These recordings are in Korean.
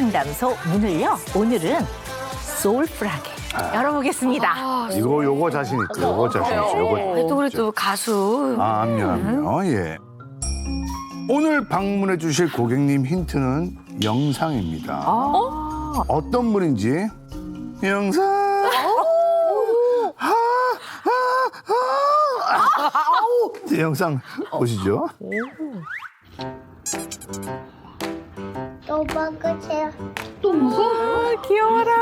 상담소 문을요. 오늘은 소울풀하게 열어보겠습니다. 요거 자신 있죠. 요거 자신 있죠. 요거. 또 우리 또 가수. 암요. 예. 오늘 방문해 주실 고객님 힌트는 영상입니다. 어떤 분인지 영상. 네, 영상 보시죠. 또 먹으세요. 또 먹어? 귀여워라.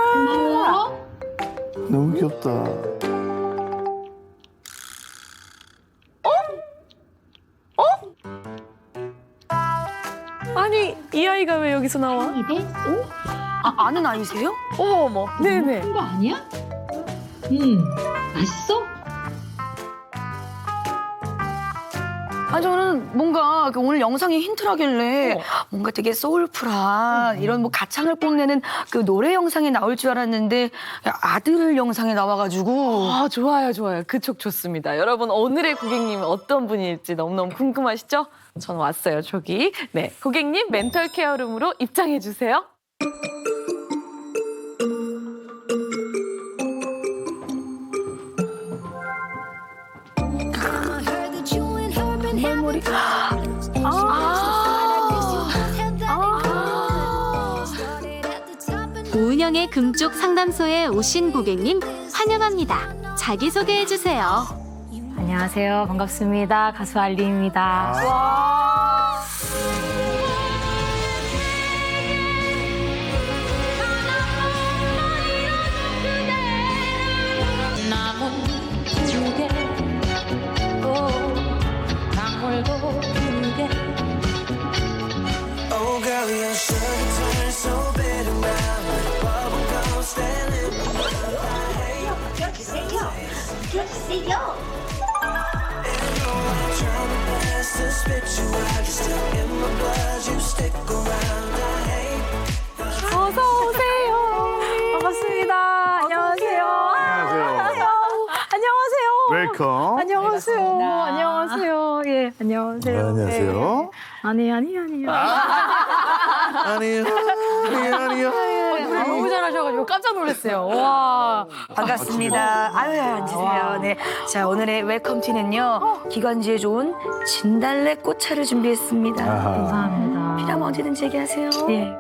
너무 귀엽다. 아니 이 아이가 왜 여기서 나와? 입에? 오? 아는 아이세요? 어머 어머. 네네. 큰 거 아니야? 맛있어? 아 저는 뭔가 오늘 영상이 힌트라길래 뭔가 되게 소울풀한 이런 뭐 가창을 뽐내는 그 노래 영상이 나올 줄 알았는데 아들 영상에 나와가지고 아, 좋아요, 좋아요. 그쪽 좋습니다. 여러분, 오늘의 고객님은 어떤 분일지 너무너무 궁금하시죠? 저는 왔어요, 저기. 네, 고객님 멘털 케어룸으로 입장해 주세요. 오은영의 금쪽 상담소에 오신 고객님 환영합니다. 자기소개해주세요. 안녕하세요. 반갑습니다. 가수 알리입니다. Oh girl, your sugar turns so bitter now. Bubble gum standing. Trying my best to spit you out. You're still in my blood. You stick around. I hate. 어서 오세요. 반갑습니다. 안녕하세요. 안녕하세요. 안녕하세요. 웰컴. 안녕하세요. 안녕하세요. 예, 안녕하세요. 네, 안녕하세요. 아니요. 아니요. 아니요. 노래 너무 잘하셔가지고 깜짝 놀랐어요. 와 반갑습니다. 아유 앉으세요. 네, 자 오늘의 웰컴티는요 기관지에 좋은 진달래 꽃차를 준비했습니다. 아하. 감사합니다. 필요하면 언제든지 얘기하세요. 예.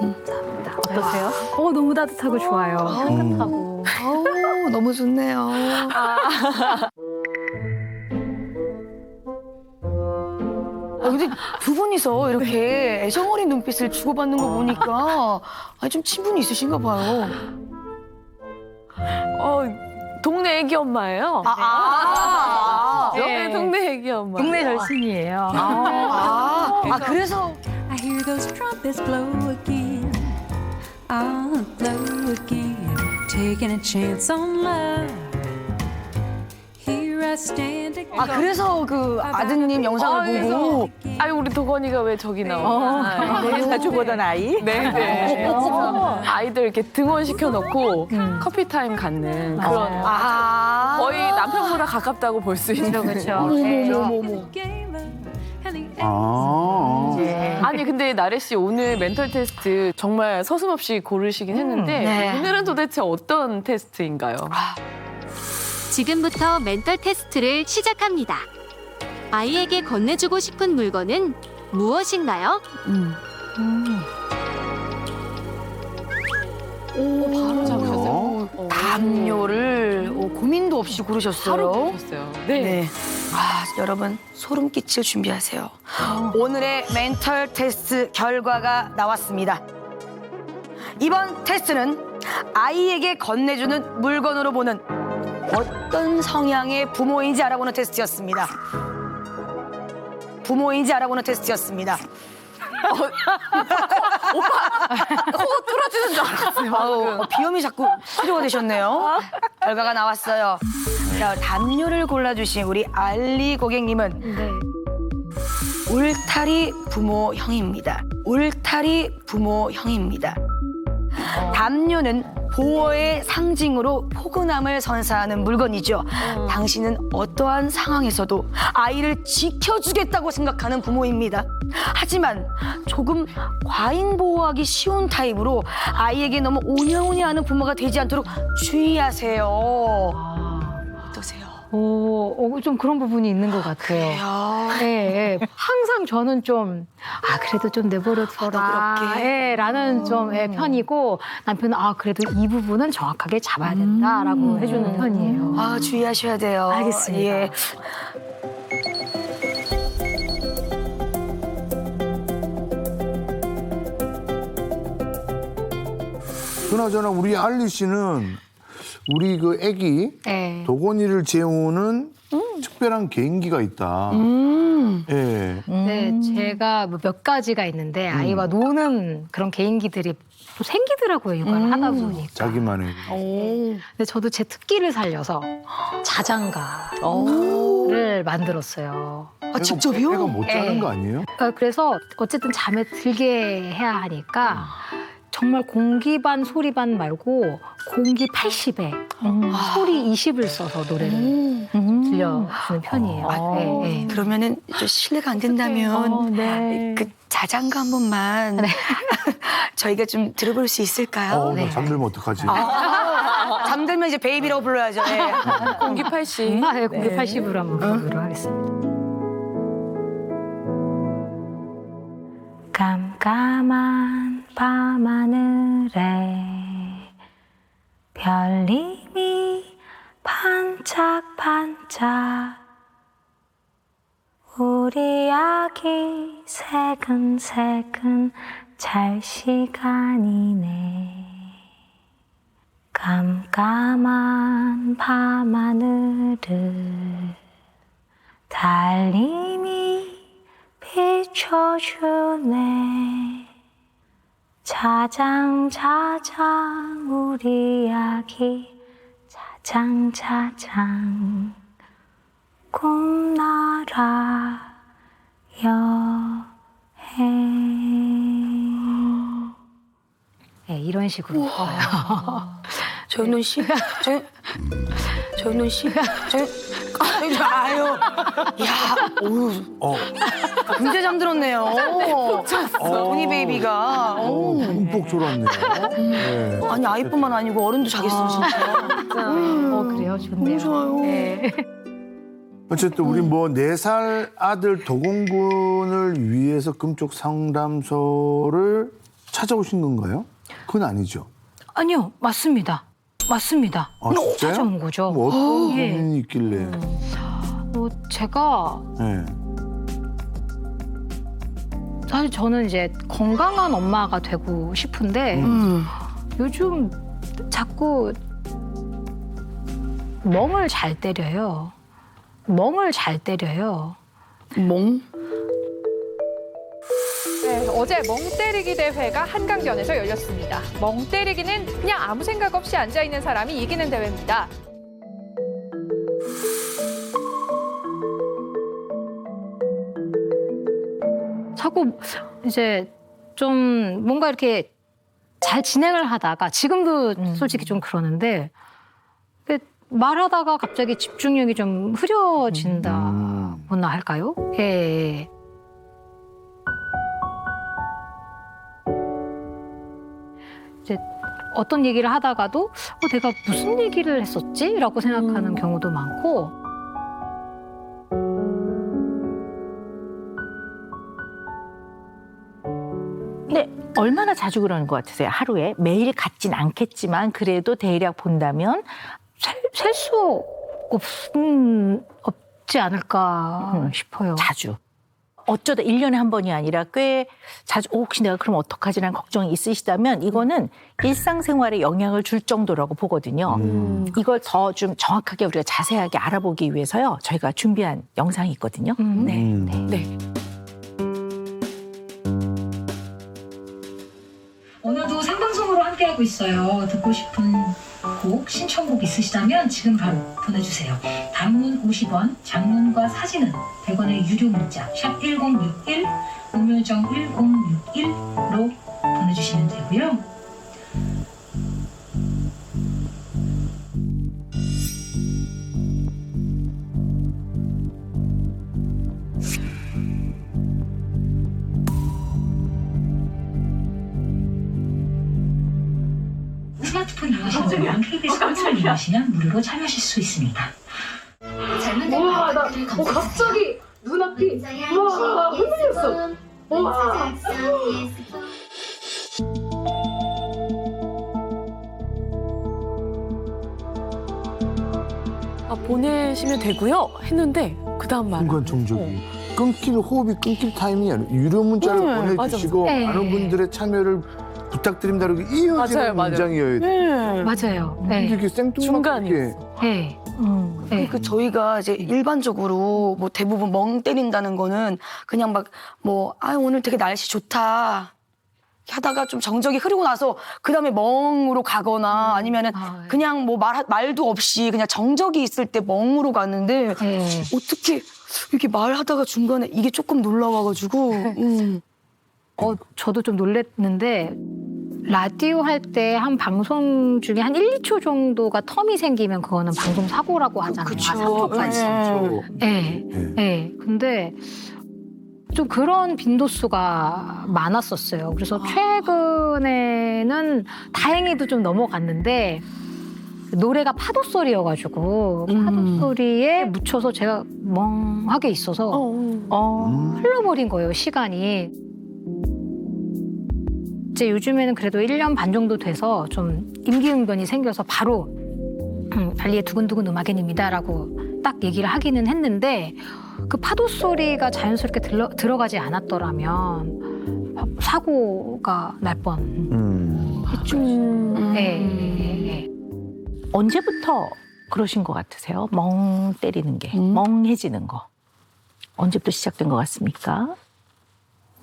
감사합니다. 어떠세요? 너무 따뜻하고 좋아요. 따뜻하고. 아우 너무 좋네요. 근데 두 분이서 이렇게 애정어린 눈빛을 주고받는 거 보니까 좀 친분이 있으신가 봐요. 동네 애기 엄마예요. 네. 동네 애기 엄마. 동네 절친이에요. 그래서 I hear those trumpets blow again. I'll blow again. Taking a chance on love. Here I stand again. 그래서 그 아드님 영상을 보고 아유, 우리 도건이가 왜 저기 나와? 자주 보던 아이. 네. 아이들 이렇게 등원시켜 놓고 커피 타임 갖는 그런 거의 남편보다 가깝다고 볼 수 있는. 그렇죠. Game of and the 아니 근데 나래 씨 오늘 멘털 테스트 정말 서슴없이 고르시긴 했는데 네. 오늘은 도대체 어떤 테스트인가요? 지금부터 멘털 테스트를 시작합니다. 아이에게 건네주고 싶은 물건은 무엇인가요? 바로 잡으셨어요. 담요를 고민도 없이 고르셨어요. 바로 고르셨어요. 네. 여러분 소름 끼칠 준비하세요. 오늘의 멘털 테스트 결과가 나왔습니다. 이번 테스트는 아이에게 건네주는 물건으로 보는 어떤 성향의 부모인지 알아보는 테스트였습니다. 부모인지 알아보는 테스트였습니다. 코 뚫어지는 줄 알았어요. 비염이 자꾸 치료가 되셨네요. 결과가 나왔어요. 자, 담요를 골라주신 우리 알리 고객님은 울타리 부모형입니다. 울타리 부모형입니다. 담요는 보호의 상징으로 포근함을 선사하는 물건이죠. 당신은 어떠한 상황에서도 아이를 지켜주겠다고 생각하는 부모입니다. 하지만 조금 과잉 보호하기 쉬운 타입으로 아이에게 너무 오냐오냐하는 부모가 되지 않도록 주의하세요. 어떠세요? 좀 그런 부분이 있는 것 같아요. 네, 항상 저는 좀, 그래도 좀 내버려둬라. 너그럽게. 라는 좀 편이고, 남편은 그래도 이 부분은 정확하게 잡아야 된다라고 해주는 편이에요. 주의하셔야 돼요. 알겠습니다. 예. 그나저나 우리 알리 씨는 우리 그 애기 네. 도건이를 재우는 특별한 개인기가 있다. 예. 네, 제가 뭐몇 가지가 있는데 아이와 노는 그런 개인기들이 또 생기더라고요, 육아를 하다 보니까. 자기만의. 근데 저도 제 특기를 살려서 자장가를 만들었어요. 직접이요? 애가 못 자는 예. 거 아니에요? 그래서 어쨌든 잠에 들게 해야 하니까 정말 공기 반 소리 반 말고 공기 80에 소리 20을 써서 노래를 들려주는 편이에요. 네. 그러면은 좀 실례가 안 된다면 네. 그 자장가 한 번만 저희가 좀 들어볼 수 있을까요? 나 잠들면 어떡하지? 잠들면 이제 베이비라고 불러야죠. 예. 공기 80. 네, 공기 80으로 한번 부르도록 하겠습니다. 깜깜한 밤하늘에 별님이 반짝반짝 우리 아기 새근새근 잘 시간이네. 깜깜한 밤하늘을 달님이 비춰주네. 자장자장 우리 아기 자장자장 꿈나라 여행. 네, 이런 식으로 조윤돈 씨, 조윤돈 씨, 아유, 야, 굉장히 잠들었네요. 보니 베이비가. 흠뻑 졸았네요. 네. 아니 아이뿐만 아니고 어른도 자겠어 진짜. 그래요? 좋네요. 너무 좋아요. 네. 어쨌든 우리 뭐 4살 아들 도건군을 위해서 금쪽 상담소를 찾아오신 건가요? 그건 아니죠. 아니요, 맞습니다. 맞습니다. 진짜요? 찾아온 거죠. 뭐 어떤 예. 고민이 있길래? 제가 네. 사실 저는 이제 건강한 엄마가 되고 싶은데 요즘 자꾸 멍을 잘 때려요. 멍? 네, 어제 멍 때리기 대회가 한강변에서 열렸습니다. 멍 때리기는 그냥 아무 생각 없이 앉아있는 사람이 이기는 대회입니다. 자꾸 이제 좀 뭔가 이렇게 잘 진행을 하다가 지금도 솔직히 좀 그러는데 말하다가 갑자기 집중력이 좀 흐려진다고나 할까요? 예. 이제 어떤 얘기를 하다가도 내가 무슨 얘기를 했었지? 라고 생각하는 경우도 많고 근데 얼마나 자주 그러는 것 같으세요? 하루에 매일 같진 않겠지만 그래도 대략 본다면 셀 수 없지 않을까 싶어요. 자주. 어쩌다 1년에 한 번이 아니라 꽤 자주 혹시 내가 그럼 어떡하지라는 걱정이 있으시다면 이거는 일상생활에 영향을 줄 정도라고 보거든요. 이걸 더 좀 정확하게 우리가 자세하게 알아보기 위해서요. 저희가 준비한 영상이 있거든요. 네. 오늘도 생방송으로 함께하고 있어요. 듣고 싶은 곡, 신청곡 있으시다면 지금 바로 보내주세요. 단문 50원, 장문과 사진은 100원의 유료 문자 샵 1061, 우물정 1061로 보내주시면 되고요. 스마트폰 이용하시는 분은 KBS 콘을 이용하시면 무료로 참여하실 수 있습니다. 우와, 나 갑자기 눈앞이 우와 흔들렸어. 우와. 보내시면 되고요. 했는데 그 다음 말. 순간 정적이. 끊길 호흡이 끊길 타이밍이 아니라 유료 문자를 네, 보내주시고 맞아. 많은 분들의 참여를 부탁드립니다. 이렇게 맞아요, 이어지는 맞아요. 문장이어야 돼. 맞아요. 네. 이렇게 생뚱맞게 중간이었어. 네. 네. 그 저희가 이제 일반적으로 뭐 대부분 멍 때린다는 거는 그냥 막 뭐 오늘 되게 날씨 좋다 하다가 좀 정적이 흐르고 나서 그 다음에 멍으로 가거나 아니면은 그냥 뭐 말도 없이 그냥 정적이 있을 때 멍으로 갔는데 어떻게 이렇게 말하다가 중간에 이게 조금 놀라워가지고 저도 좀 놀랬는데 라디오 할 때 한 방송 중에 한 1, 2초 정도가 텀이 생기면 그거는 방송 사고라고 하잖아요. 그쵸. 3초까지. 네. 네. 근데 좀 그런 빈도수가 많았었어요. 그래서 최근에는 다행히도 좀 넘어갔는데 노래가 파도 소리여가지고 파도 소리에 묻혀서 제가 멍하게 있어서 흘러버린 거예요, 시간이. 이제 요즘에는 그래도 1년 반 정도 돼서 좀 임기응변이 생겨서 바로 알리의 두근두근 음악인입니다라고 딱 얘기를 하기는 했는데 그 파도 소리가 자연스럽게 들어가지 않았더라면 사고가 날 뻔했죠. 네. 언제부터 그러신 것 같으세요? 멍 때리는 게, 멍해지는 거. 언제부터 시작된 것 같습니까?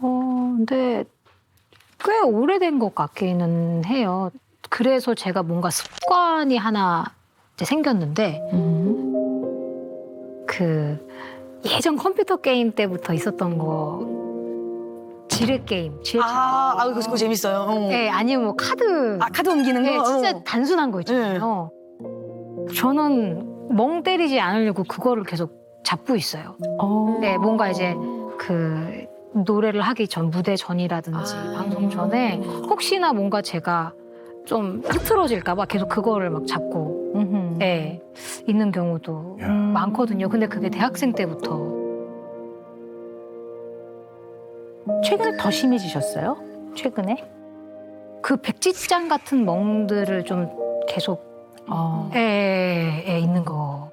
근데 꽤 오래된 것 같기는 해요. 그래서 제가 뭔가 습관이 하나 이제 생겼는데 그 예전 컴퓨터 게임 때부터 있었던 거 지뢰 게임. 그거 재밌어요. 네, 아니면 뭐 카드. 카드 옮기는 거? 네, 진짜 단순한 거 있잖아요. 저는 멍 때리지 않으려고 그거를 계속 잡고 있어요. 네, 뭔가 이제 그 노래를 하기 전, 무대 전이라든지 방송 전에 혹시나 뭔가 제가 좀 흐트러질까 봐 계속 그거를 막 잡고 네, 있는 경우도 많거든요. 근데 그게 대학생 때부터. 최근에 더 심해지셨어요? 최근에? 그 백지장 같은 멍들을 좀 계속 있는 거.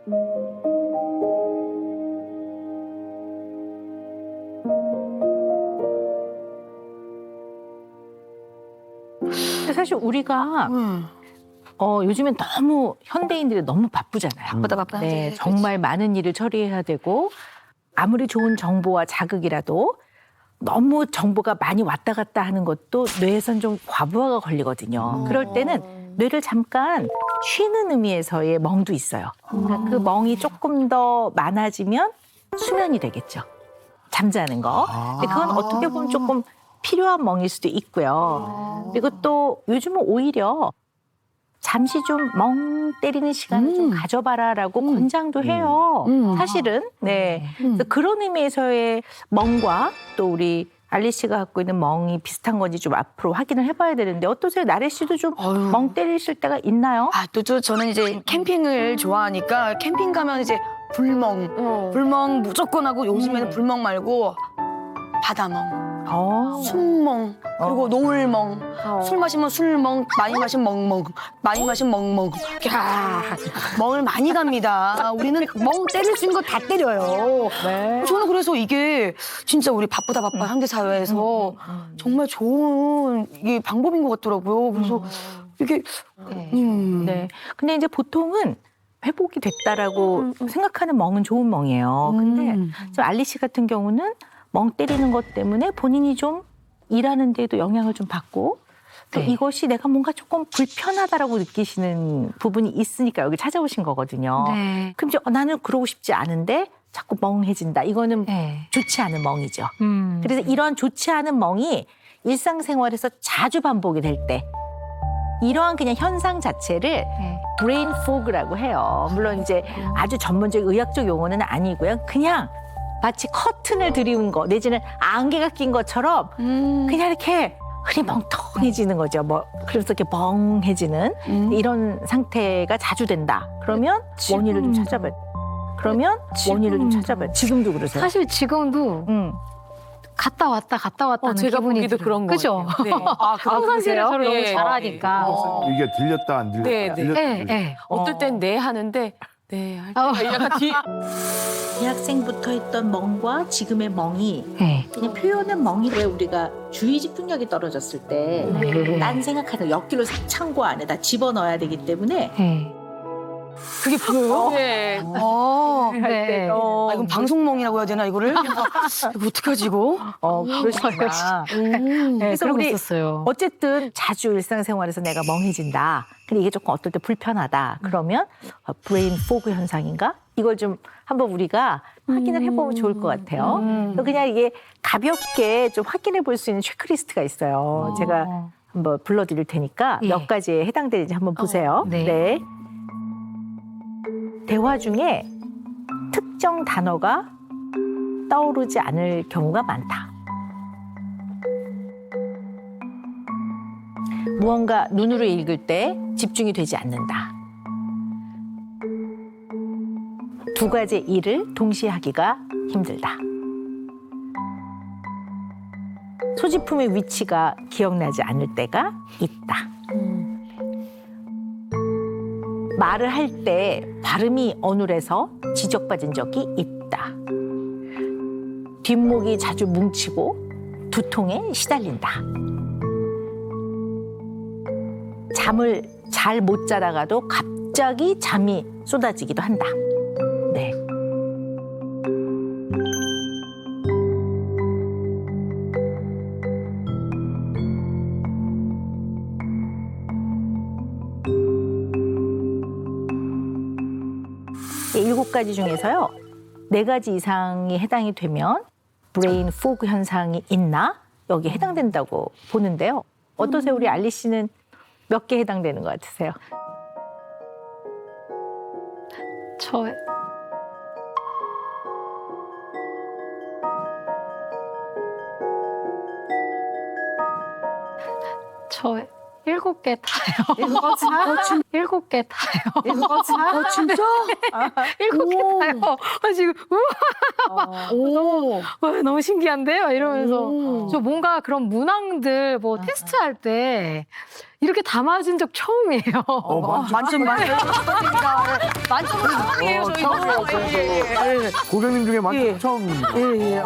근데 사실 우리가 요즘엔 너무 현대인들이 너무 바쁘잖아요. 바쁘다. 네, 정말 많은 일을 처리해야 되고 아무리 좋은 정보와 자극이라도 너무 정보가 많이 왔다 갔다 하는 것도 뇌에선 좀 과부하가 걸리거든요. 그럴 때는 뇌를 잠깐 쉬는 의미에서의 멍도 있어요. 그러니까 그 멍이 조금 더 많아지면 수면이 되겠죠. 잠자는 거. 근데 그건 어떻게 보면 조금 필요한 멍일 수도 있고요. 그리고 또 요즘은 오히려 잠시 좀 멍 때리는 시간을 좀 가져봐라라고 권장도 해요. 사실은. 네. 그래서 그런 의미에서의 멍과 또 우리 알리 씨가 갖고 있는 멍이 비슷한 건지 좀 앞으로 확인을 해봐야 되는데 어떠세요? 나래 씨도 좀 멍 때리실 때가 있나요? 또 저는 이제 캠핑을 좋아하니까 캠핑 가면 이제 불멍 무조건 하고 요즘에는 불멍 말고 바다멍, 순멍, 그리고 노을멍, 술 마시면 술멍, 많이 마시면 멍멍, 많이 마시면 멍멍. 멍을 많이 갑니다. 우리는 멍 때릴 수 있는 거 다 때려요. 저는 그래서 이게 진짜 우리 바쁘다 현대 사회에서 정말 좋은 이게 방법인 것 같더라고요. 그래서 이게 네. 근데 이제 보통은 회복이 됐다라고 생각하는 멍은 좋은 멍이에요. 근데 좀 알리 씨 같은 경우는 멍 때리는 것 때문에 본인이 좀 일하는 데에도 영향을 좀 받고 또 이것이 내가 뭔가 조금 불편하다라고 느끼시는 부분이 있으니까 여기 찾아오신 거거든요. 네. 그럼 이제 나는 그러고 싶지 않은데 자꾸 멍해진다. 이거는 좋지 않은 멍이죠. 그래서 이런 좋지 않은 멍이 일상생활에서 자주 반복이 될 때 이러한 그냥 현상 자체를 브레인 포그라고 해요. 물론 이제 아주 전문적인 의학적 용어는 아니고요. 그냥 마치 커튼을 들이운 거 내지는 안개가 낀 것처럼 그냥 이렇게 흔히 멍텅해지는 거죠. 뭐 그래서 이렇게 멍해지는 이런 상태가 자주 된다. 그러면 원인을 좀 찾아봐요. 지금도 그러세요? 사실 지금도 갔다 왔다는 제가 기분이 보기도 들어요. 그런 거 그죠? 같아요. 네. 평상시에 저를 너무 네. 잘하니까. 이게 들렸다 안 들렸다. 네, 네. 들렸다, 네, 들렸다. 네. 어떨 땐 네 하는데 네 할 때가 약간 뒤 대학생부터 했던 멍과 지금의 멍이 네. 그냥 표현은 멍이 왜 우리가 주의 집중력이 떨어졌을 때 난 생각하는 옆길로 싹 창고 안에다 집어넣어야 되기 때문에 네. 그게 보여요? 네. 네. 아, 이건 방송멍이라고 해야 되나 이거를? 이거 어떡하지 이거? 그러시구나. 네, 그래서 그러고 우리 있었어요. 어쨌든 자주 일상생활에서 내가 멍해진다. 근데 이게 조금 어떨 때 불편하다. 그러면 브레인 포그 현상인가? 이걸 좀 한번 우리가 확인을 해보면 좋을 것 같아요. 그래서 그냥 이게 가볍게 좀 확인해 볼 수 있는 체크리스트가 있어요. 제가 한번 불러드릴 테니까 예. 몇 가지에 해당되는지 한번 보세요. 네. 대화 중에 특정 단어가 떠오르지 않을 경우가 많다. 무언가 눈으로 읽을 때 집중이 되지 않는다. 두 가지 일을 동시에 하기가 힘들다. 소지품의 위치가 기억나지 않을 때가 있다. 말을 할 때 발음이 어눌해서 지적받은 적이 있다. 뒷목이 자주 뭉치고 두통에 시달린다. 잠을 잘 못 자다가도 갑자기 잠이 쏟아지기도 한다. 네. 이 7가지 중에서요. 4가지 이상이 해당이 되면 브레인 포그 현상이 있나? 여기에 해당된다고 보는데요. 어떠세요? 우리 알리 씨는 몇 개 해당되는 것 같으세요? 저 7개 타요. 7개 타요. 진짜? 7개 타요. 지금 우와 너무 신기한데요? 이러면서 저 뭔가 그런 문항들 뭐 테스트할 때 이렇게 다 맞은 적 처음이에요. 만점. 만점은 처음이에요, 저희. 고객님 중에 만점 처음입니다. 예.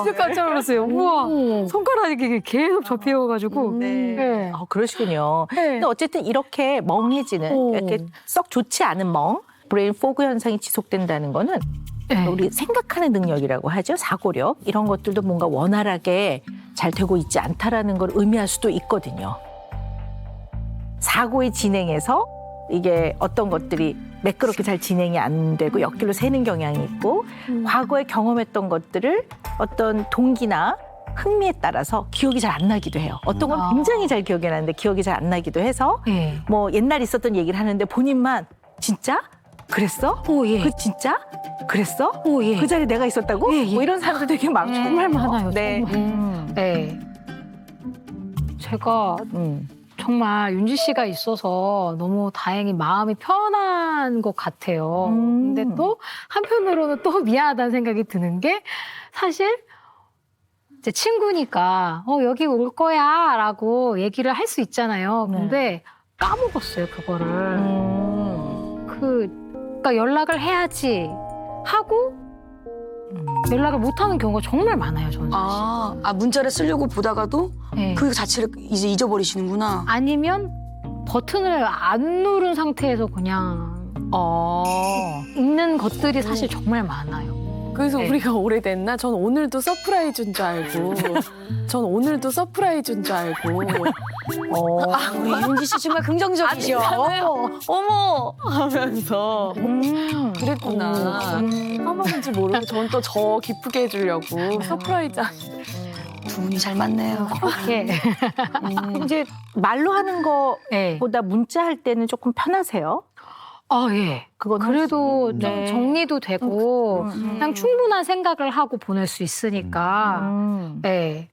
진짜 깜짝 놀랐어요. 우와 손가락이 계속 접히어가지고. 네. 그러시군요. 네. 근데 어쨌든 이렇게 멍해지는 이렇게 썩 좋지 않은 멍, 브레인 포그 현상이 지속된다는 거는 네. 우리 생각하는 능력이라고 하죠. 사고력 이런 것들도 뭔가 원활하게 잘 되고 있지 않다라는 걸 의미할 수도 있거든요. 사고의 진행에서 이게 어떤 것들이 매끄럽게 잘 진행이 안 되고 옆길로 새는 경향이 있고 과거에 경험했던 것들을 어떤 동기나 흥미에 따라서 기억이 잘 안 나기도 해요. 어떤 건 굉장히 잘 기억이 나는데 기억이 잘 안 나기도 해서 네. 뭐 옛날 있었던 얘기를 하는데 본인만 진짜? 그랬어? 오, 예. 그 진짜? 그랬어? 오, 예. 그 자리에 내가 있었다고? 예, 예. 뭐 이런 사람들 되게 많죠. 정말 많아요. 네. 정말. 네. 제가 정말 윤지 씨가 있어서 너무 다행히 마음이 편한 것 같아요. 근데 또 한편으로는 또 미안하다는 생각이 드는 게 사실 제 친구니까 여기 올 거야 라고 얘기를 할 수 있잖아요. 근데 까먹었어요, 그거를. 그러니까 연락을 해야지 하고 연락을 못하는 경우가 정말 많아요, 저는. 문자를 쓰려고 보다가도 네. 그 자체를 이제 잊어버리시는구나. 아니면 버튼을 안 누른 상태에서 그냥 있는 것들이 사실 정말 많아요. 그래서 네. 우리가 오래됐나? 전 오늘도 서프라이즈인 줄 알고. 우리 윤지 씨 정말 긍정적이죠. 어머! 하면서 그랬구나. 까먹은지 모르고 전 또 저 기쁘게 해주려고 서프라이즈 두 분이 잘 맞네요. 그렇게. 이제 말로 하는 거보다 문자 할 때는 조금 편하세요? 예. 그건 그래도 훨씬, 좀 정리도 되고 그냥 충분한 생각을 하고 보낼 수 있으니까. 네.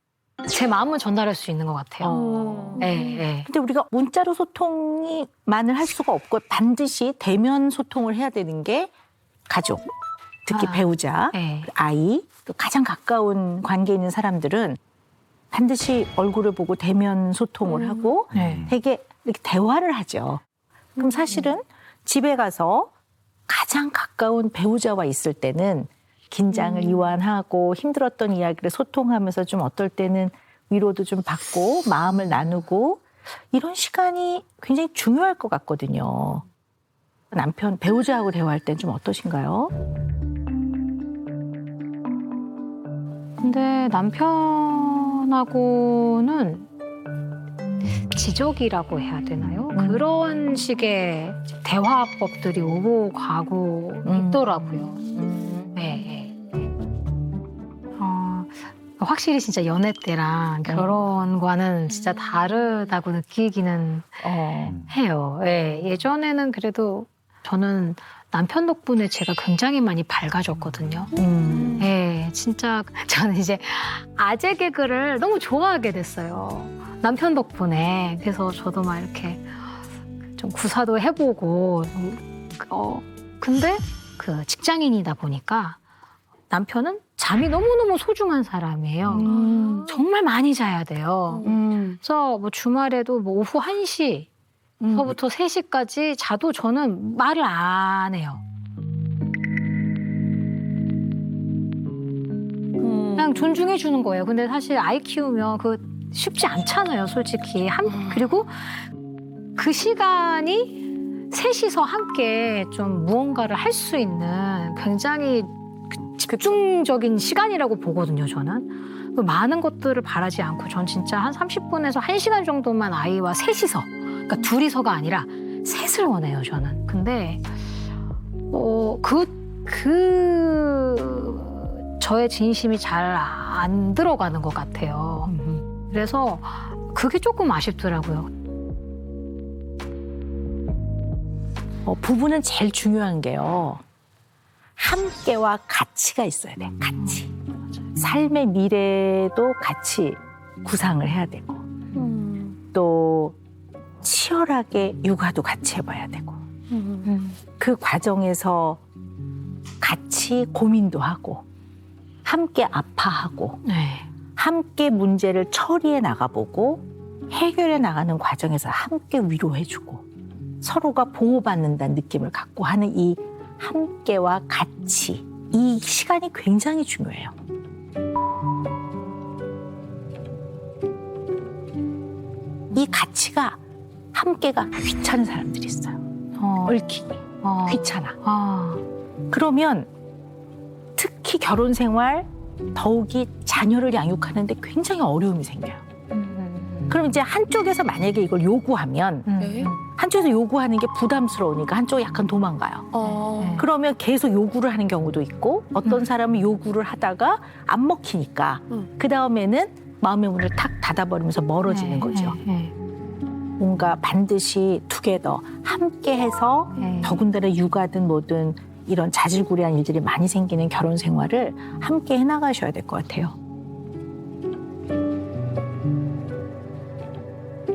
제 마음을 전달할 수 있는 것 같아요. 네. 근데 우리가 문자로 소통만을 할 수가 없고 반드시 대면 소통을 해야 되는 게 가족, 특히 배우자, 네. 아이, 또 가장 가까운 관계에 있는 사람들은 반드시 얼굴을 보고 대면 소통을 하고 네. 되게 이렇게 대화를 하죠. 그럼 사실은 집에 가서 가장 가까운 배우자와 있을 때는 긴장을 이완하고 힘들었던 이야기를 소통하면서 좀 어떨 때는 위로도 좀 받고 마음을 나누고 이런 시간이 굉장히 중요할 것 같거든요. 남편, 배우자하고 대화할 땐 좀 어떠신가요? 근데 남편하고는 지적이라고 해야 되나요? 그런 식의 대화법들이 오고 가고 있더라고요. 네. 확실히 진짜 연애 때랑 결혼과는 진짜 다르다고 느끼기는 해요. 네. 예전에는 그래도 저는 남편 덕분에 제가 굉장히 많이 밝아졌거든요. 네, 진짜 저는 이제 아재 개그를 너무 좋아하게 됐어요. 남편 덕분에. 그래서 저도 막 이렇게 좀 구사도 해보고. 근데 그 직장인이다 보니까 남편은 잠이 너무너무 소중한 사람이에요. 정말 많이 자야 돼요. 그래서 뭐 주말에도 뭐 오후 1시 서부터 3시까지 자도 저는 말을 안 해요. 그냥 존중해 주는 거예요. 근데 사실 아이 키우면 그 쉽지 않잖아요, 솔직히. 그리고 그 시간이 셋이서 함께 좀 무언가를 할 수 있는 굉장히 집중적인 시간이라고 보거든요, 저는. 많은 것들을 바라지 않고 전 진짜 한 30분에서 1시간 정도만 아이와 셋이서, 그러니까 둘이서가 아니라 셋을 원해요, 저는. 근데 저의 진심이 잘 안 들어가는 것 같아요. 그래서 그게 조금 아쉽더라고요. 부부는 제일 중요한 게요. 함께와 가치가 있어야 돼. 가치. 삶의 미래도 같이 구상을 해야 되고 또 치열하게 육아도 같이 해봐야 되고 그 과정에서 같이 고민도 하고 함께 아파하고 함께 문제를 처리해 나가보고 해결해 나가는 과정에서 함께 위로해주고 서로가 보호받는다는 느낌을 갖고 하는 이 함께와 같이, 이 시간이 굉장히 중요해요. 이 가치가 함께가 귀찮은 사람들이 있어요. 얽히기, 귀찮아. 그러면 특히 결혼 생활 더욱이 자녀를 양육하는데 굉장히 어려움이 생겨요. 그럼 이제 한쪽에서 만약에 이걸 요구하면 한쪽에서 요구하는 게 부담스러우니까 한쪽이 약간 도망가요. 그러면 계속 요구를 하는 경우도 있고 어떤 사람은 요구를 하다가 안 먹히니까 그 다음에는 마음의 문을 탁 닫아버리면서 멀어지는 거죠. 뭔가 반드시 투게더 함께해서 더군다나 육아든 뭐든 이런 자질구레한 일들이 많이 생기는 결혼 생활을 함께 해나가셔야 될 것 같아요.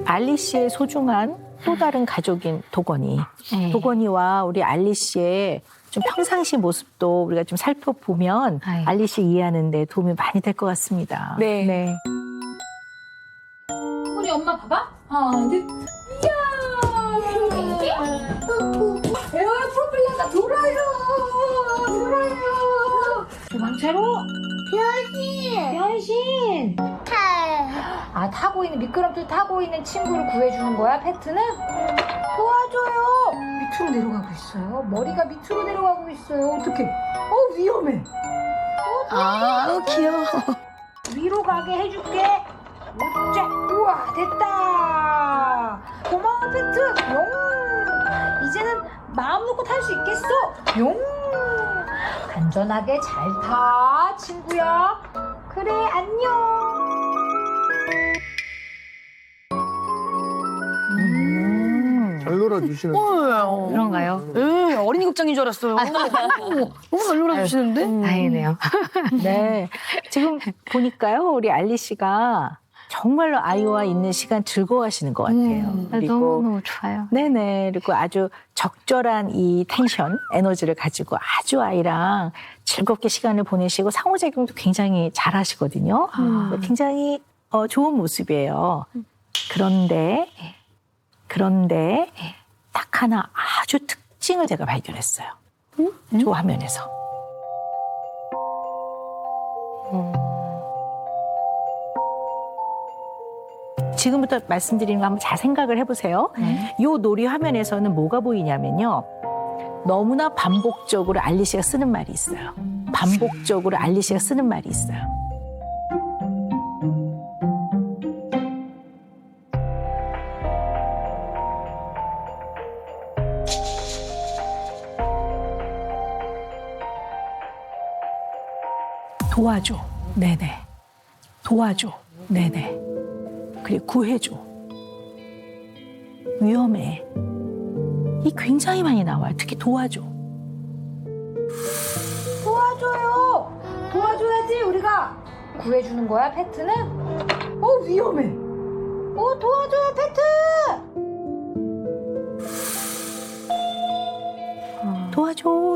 알리 씨의 소중한 또 다른 가족인 도건이. 도건이와 우리 알리 씨의 좀 평상시 모습도 우리가 좀 살펴보면 알리 씨 이해하는 데 도움이 많이 될 것 같습니다. 네. 우리 엄마 봐봐. 하나, 둘. 이야! 프로펠러가 돌아요. 도망차로. 변신. 타고 있는 미끄럼틀 타고 있는 친구를 구해주는 거야, 패트는? 도와줘요. 밑으로 내려가고 있어요. 머리가 밑으로 내려가고 있어요. 어떡해? 위험해. 귀여워. 위로 가게 해줄게. 우짜. 우와, 됐다. 고마워, 패트. 용. 이제는 마음 놓고 탈 수 있겠어. 용. 안전하게 잘 타, 친구야. 그래, 안녕. 잘 놀아주시는. 그런가요? 네, 어린이 극장인 줄 알았어요. 너무 잘 놀아주시는데? 다행이네요. 네. 지금 보니까요, 우리 알리 씨가 정말로 아이와 있는 시간 즐거워하시는 것 같아요. 너무너무 좋아요. 네네. 그리고 아주 적절한 이 텐션, 에너지를 가지고 아주 아이랑 즐겁게 시간을 보내시고 상호작용도 굉장히 잘 하시거든요. 굉장히 좋은 모습이에요. 그런데 딱 하나 아주 특징을 제가 발견했어요. 저 화면에서. 지금부터 말씀드리는 거 한번 잘 생각을 해보세요. 이 놀이 화면에서는 뭐가 보이냐면요. 너무나 반복적으로 알리 씨가 쓰는 말이 있어요. 반복적으로 알리 씨가 쓰는 말이 있어요. 도와줘. 네네. 도와줘. 네네. 그리고 구해줘. 위험해. 이 굉장히 많이 나와요. 특히 도와줘. 도와줘요. 도와줘야지 우리가 구해주는 거야 페트는? 위험해. 도와줘요 페트.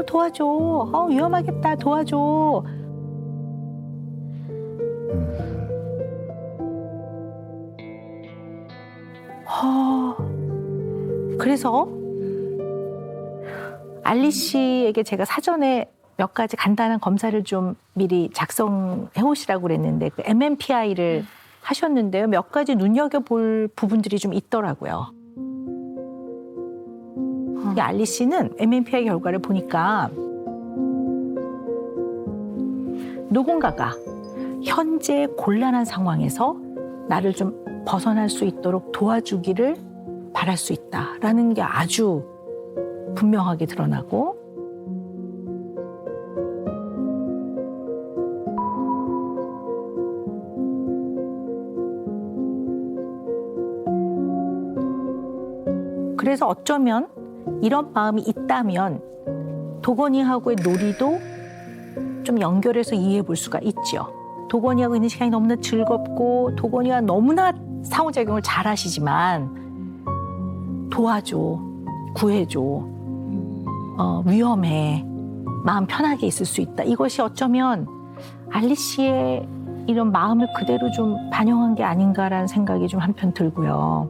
도와줘. 위험하겠다. 도와줘. 그래서 알리 씨에게 제가 사전에 몇 가지 간단한 검사를 좀 미리 작성해 오시라고 그랬는데 그 MMPI를 하셨는데요. 몇 가지 눈여겨볼 부분들이 좀 있더라고요. 이 알리 씨는 MMPI 결과를 보니까 누군가가 현재 곤란한 상황에서 나를 좀 벗어날 수 있도록 도와주기를 바랄 수 있다라는 게 아주 분명하게 드러나고 그래서 어쩌면 이런 마음이 있다면 도건이하고의 놀이도 좀 연결해서 이해해 볼 수가 있죠. 도건이하고 있는 시간이 너무나 즐겁고 도건이와 너무나 상호작용을 잘 하시지만 도와줘, 구해줘, 위험해, 마음 편하게 있을 수 있다. 이것이 어쩌면 알리 씨의 이런 마음을 그대로 좀 반영한 게 아닌가라는 생각이 좀 한편 들고요.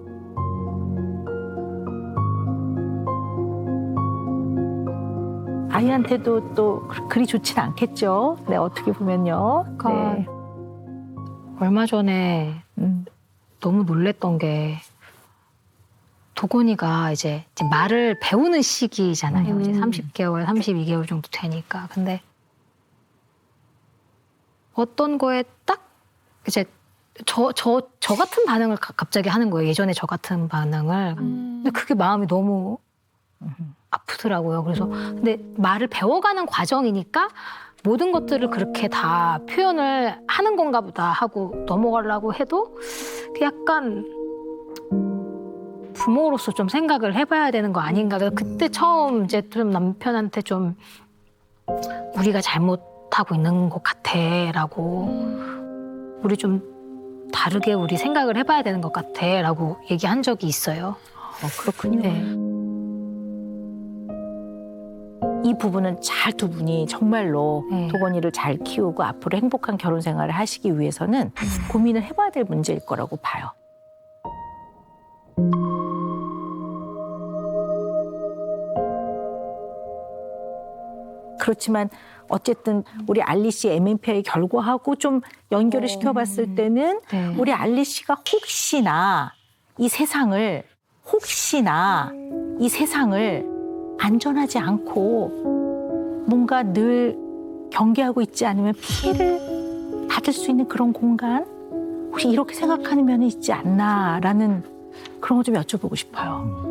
아이한테도 또 그리 좋진 않겠죠. 네, 어떻게 보면요. 네. 얼마 전에 너무 놀랬던 게 도건이가 이제 말을 배우는 시기잖아요. 이제 30개월, 32개월 정도 되니까. 근데 어떤 거에 딱 이제 저 같은 반응을 갑자기 하는 거예요. 예전에 저 같은 반응을. 근데 그게 마음이 너무 아프더라고요. 그래서 근데 말을 배워가는 과정이니까 모든 것들을 그렇게 다 표현을 하는 건가 보다 하고 넘어가려고 해도 약간 부모로서 좀 생각을 해봐야 되는 거 아닌가. 그래서 그때 처음 이제 좀 남편한테 좀 우리가 잘못하고 있는 것 같아라고 우리 좀 다르게 우리 생각을 해봐야 되는 것 같아라고 얘기한 적이 있어요. 그렇군요. 네. 이 부분은 잘 두 분이 정말로 네. 도건이를 잘 키우고 앞으로 행복한 결혼 생활을 하시기 위해서는 고민을 해봐야 될 문제일 거라고 봐요. 그렇지만 어쨌든 우리 알리 씨의 MMPI 결과하고 좀 연결을 시켜봤을 때는 네. 우리 알리 씨가 혹시나 이 세상을 안전하지 않고 뭔가 늘 경계하고 있지 않으면 피해를 받을 수 있는 그런 공간 혹시 이렇게 생각하는 면이 있지 않나라는 그런 거 좀 여쭤보고 싶어요.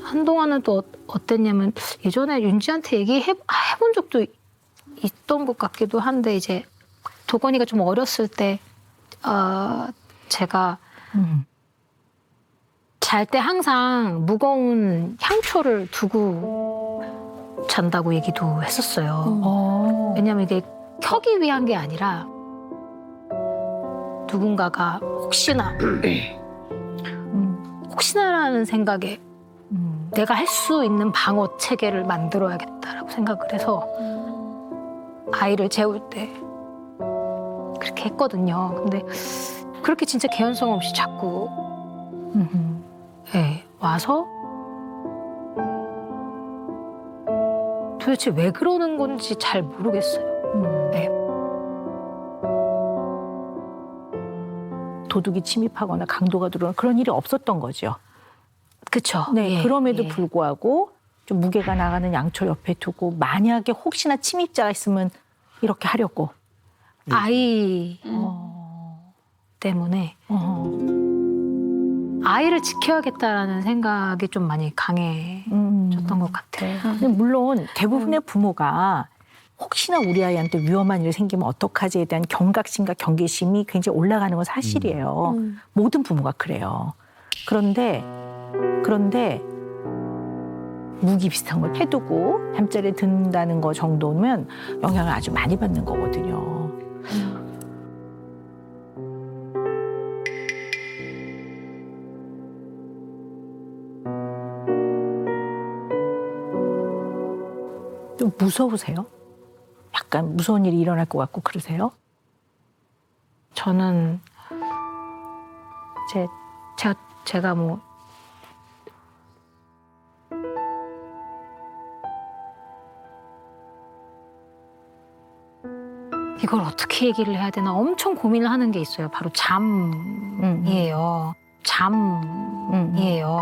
한동안은 또 어땠냐면 예전에 윤지한테 해본 적도 있던 것 같기도 한데 이제 도건이가 좀 어렸을 때 제가 잘 때 항상 무거운 향초를 두고 잔다고 얘기도 했었어요. 왜냐면 이게 켜기 위한 게 아니라 누군가가 혹시나라는 생각에 내가 할 수 있는 방어 체계를 만들어야겠다라고 생각을 해서 아이를 재울 때 그렇게 했거든요. 근데 그렇게 진짜 개연성 없이 자꾸 와서 도대체 왜 그러는 건지 잘 모르겠어요. 네. 도둑이 침입하거나 강도가 들어오는 그런 일이 없었던 거죠. 그렇죠. 네, 그럼에도 불구하고 좀 무게가 나가는 양초 옆에 두고 만약에 혹시나 침입자가 있으면 이렇게 하려고. 아이 때문에 아이를 지켜야겠다라는 생각이 좀 많이 강해졌던 것 같아요. 근데 물론 대부분의 부모가 혹시나 우리 아이한테 위험한 일이 생기면 어떡하지에 대한 경각심과 경계심이 굉장히 올라가는 건 사실이에요. 모든 부모가 그래요. 그런데 무기 비슷한 걸 해두고 잠자리에 든다는 거 정도면 영향을 아주 많이 받는 거거든요. 좀 무서우세요? 약간 무서운 일이 일어날 것 같고 그러세요? 저는 제가 뭐 이걸 어떻게 얘기를 해야 되나 엄청 고민을 하는 게 있어요. 바로 잠이에요. 잠이에요.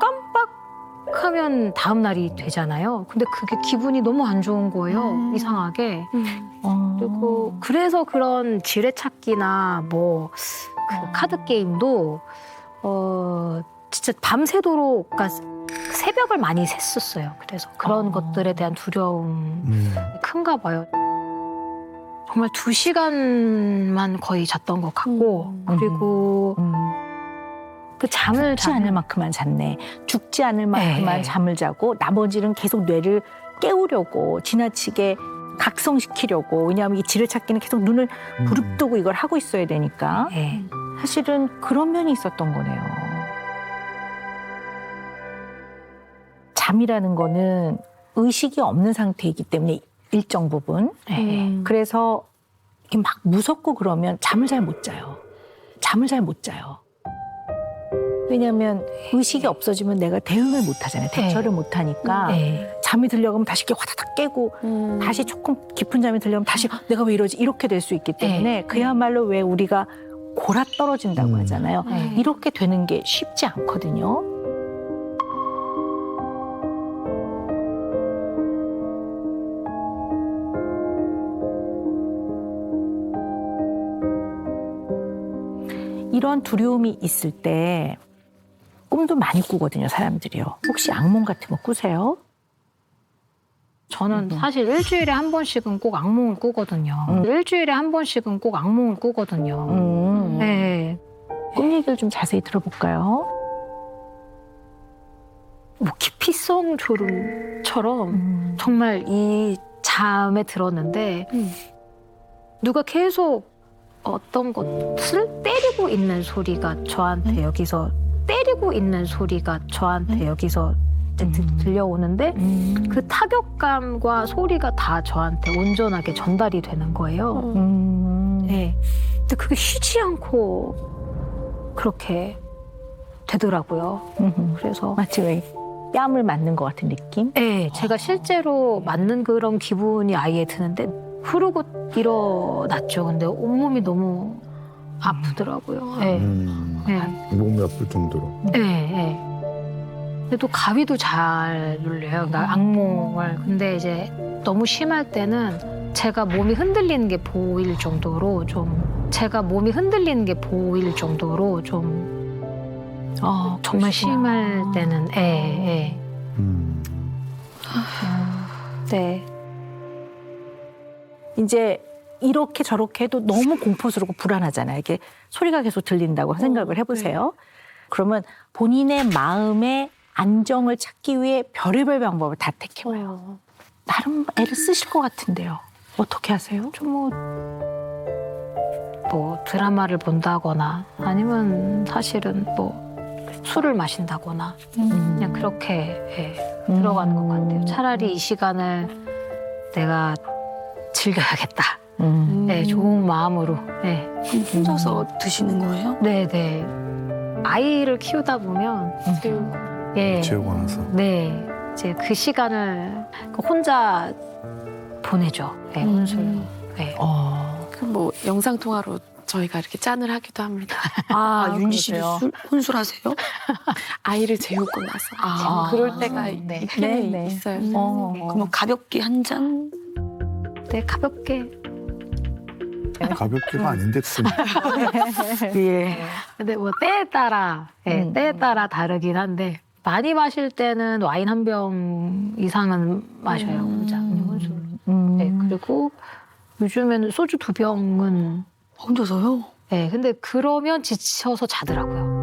깜빡하면 다음 날이 되잖아요. 근데 그게 기분이 너무 안 좋은 거예요. 이상하게. 그리고 그래서 그런 지뢰찾기나 뭐 그 카드 게임도 진짜 밤새도록 그러니까 새벽을 많이 샜었어요. 그래서 그런 것들에 대한 두려움이 큰가 봐요. 정말 2시간만 거의 잤던 것 같고 그리고 그 잠을 죽지 않을 만큼만 잤네. 죽지 않을 만큼만 잠을 자고 나머지는 계속 뇌를 깨우려고 지나치게 각성시키려고. 왜냐하면 이 지뢰찾기는 계속 눈을 부릅뜨고 이걸 하고 있어야 되니까. 사실은 그런 면이 있었던 거네요. 잠이라는 거는 의식이 없는 상태이기 때문에 일정 부분. 그래서 이렇게 막 무섭고 그러면 잠을 잘 못 자요. 왜냐하면 의식이 없어지면 내가 대응을 못 하잖아요. 대처를 못 하니까 잠이 들려고 하면 다시 이렇게 화다닥 깨고 다시 조금 깊은 잠이 들려면 다시 내가 왜 이러지? 이렇게 될 수 있기 때문에 그야말로 왜 우리가 골아 떨어진다고 하잖아요. 이렇게 되는 게 쉽지 않거든요. 이런 두려움이 있을 때 꿈도 많이 꾸거든요, 사람들이요. 혹시 악몽 같은 거 꾸세요? 저는 사실 일주일에 한 번씩은 꼭 악몽을 꾸거든요. 일주일에 한 번씩은 꼭 악몽을 꾸거든요. 네. 꿈 얘기를 좀 자세히 들어볼까요? 뭐 기피성 졸음처럼 정말 이 잠에 들었는데 누가 계속 어떤 것을 때리고 있는 소리가 저한테 여기서 들려오는데 그 타격감과 소리가 다 저한테 온전하게 전달이 되는 거예요. 네. 근데 그게 쉬지 않고 그렇게 되더라고요. 그래서 마치 왜 뺨을 맞는 것 같은 느낌? 네, 제가 실제로 맞는 그런 기분이 아예 드는데 후루고 일어났죠. 근데 온몸이 너무 아프더라고요. 네. 몸이 아플 정도로. 네. 근데 또 가위도 잘 눌려요. 그러니까 악몽을. 근데 이제 너무 심할 때는 제가 몸이 흔들리는 게 보일 정도로 좀 제가 몸이 흔들리는 게 보일 정도로 좀 정말 심할 때는 예. 네. 이제 이렇게 저렇게 해도 너무 공포스럽고 불안하잖아요. 이렇게 소리가 계속 들린다고 생각을 해보세요. 그러면 본인의 마음의 안정을 찾기 위해 별의별 방법을 다 택해와요. 나름 애를 쓰실 것 같은데요. 어떻게 하세요? 좀 뭐 드라마를 본다거나 아니면 사실은 뭐 술을 마신다거나 그냥 그렇게 들어가는 것 같아요. 차라리 이 시간을 내가 즐겨야겠다. 네, 좋은 마음으로. 네. 혼자서 드시는 거예요? 네네. 아이를 키우다 보면 재우고 나서. 네, 이제 그 시간을 혼자 보내죠. 네, 혼술. 네. 뭐 영상 통화로 저희가 이렇게 짠을 하기도 합니다. 윤지 씨도 혼술하세요? 아이를 재우고 나서 그럴 때가 있긴 있어요. 그럼 가볍게 한 잔? 네, 가볍게. 가볍게가 아닌데 예. 근데 뭐 때에 따라, 때에 따라 다르긴 한데 많이 마실 때는 와인 한 병 이상은 마셔요, 혼자. 혼술. 네, 그리고 요즘에는 소주 2병은 혼자서요? 네, 근데 그러면 지쳐서 자더라고요.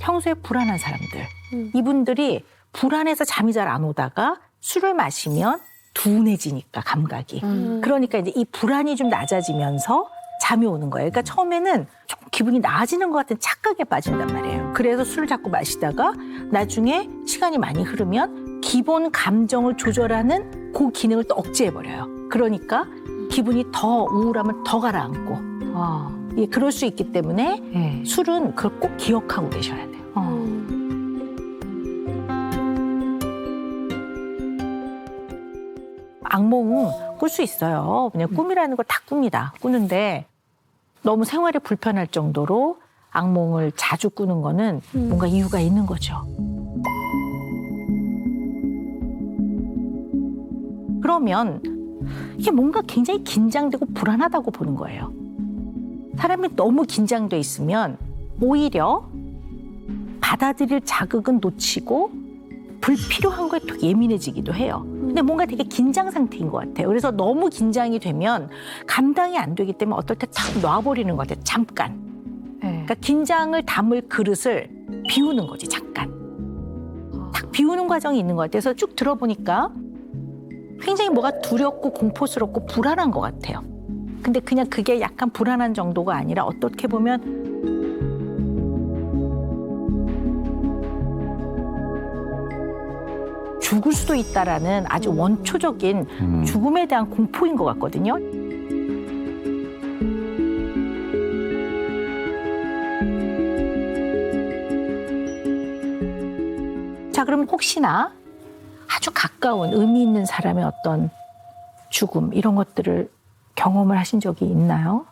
평소에 불안한 사람들. 이분들이 불안해서 잠이 잘 안 오다가 술을 마시면 둔해지니까 감각이. 그러니까 이제 이 불안이 좀 낮아지면서 잠이 오는 거예요. 그러니까 처음에는 조금 기분이 나아지는 것 같은 착각에 빠진단 말이에요. 그래서 술을 자꾸 마시다가 나중에 시간이 많이 흐르면 기본 감정을 조절하는 그 기능을 또 억제해버려요. 그러니까 기분이 더 우울하면 더 가라앉고. 예, 그럴 수 있기 때문에 술은 그걸 꼭 기억하고 계셔야 돼요. 악몽은 꿀 수 있어요. 그냥 꿈이라는 걸 다 꿉니다. 꾸는데 너무 생활이 불편할 정도로 악몽을 자주 꾸는 거는 뭔가 이유가 있는 거죠. 그러면 이게 뭔가 굉장히 긴장되고 불안하다고 보는 거예요. 사람이 너무 긴장돼 있으면 오히려 받아들일 자극은 놓치고 불필요한 거에 더 예민해지기도 해요. 근데 뭔가 되게 긴장 상태인 것 같아요. 그래서 너무 긴장이 되면 감당이 안 되기 때문에 어떨 때 탁 놔버리는 것 같아요. 잠깐. 그러니까 긴장을 담을 그릇을 비우는 거지, 잠깐. 딱 비우는 과정이 있는 것 같아요. 그래서 쭉 들어보니까 굉장히 뭐가 두렵고 공포스럽고 불안한 것 같아요. 근데 그냥 그게 약간 불안한 정도가 아니라 어떻게 보면 죽을 수도 있다라는 아주 원초적인 죽음에 대한 공포인 것 같거든요. 자, 그럼 혹시나 아주 가까운 의미 있는 사람의 어떤 죽음 이런 것들을 경험을 하신 적이 있나요?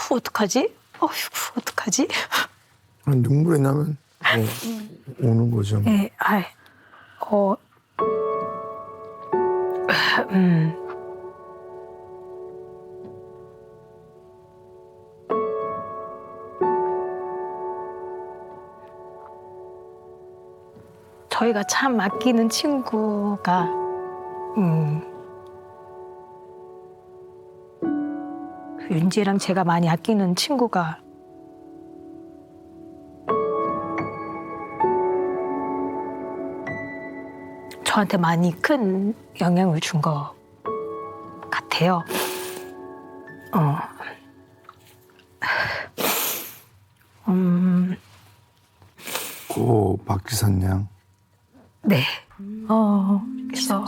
어떡하지? 어떡하지? 눈물이 나면 오는 거죠. 네, 저희가 참 아끼는 친구가 윤지랑 제가 많이 아끼는 친구가 저한테 많이 큰 영향을 준 것 같아요. 고 박지선 양. 네. 그래서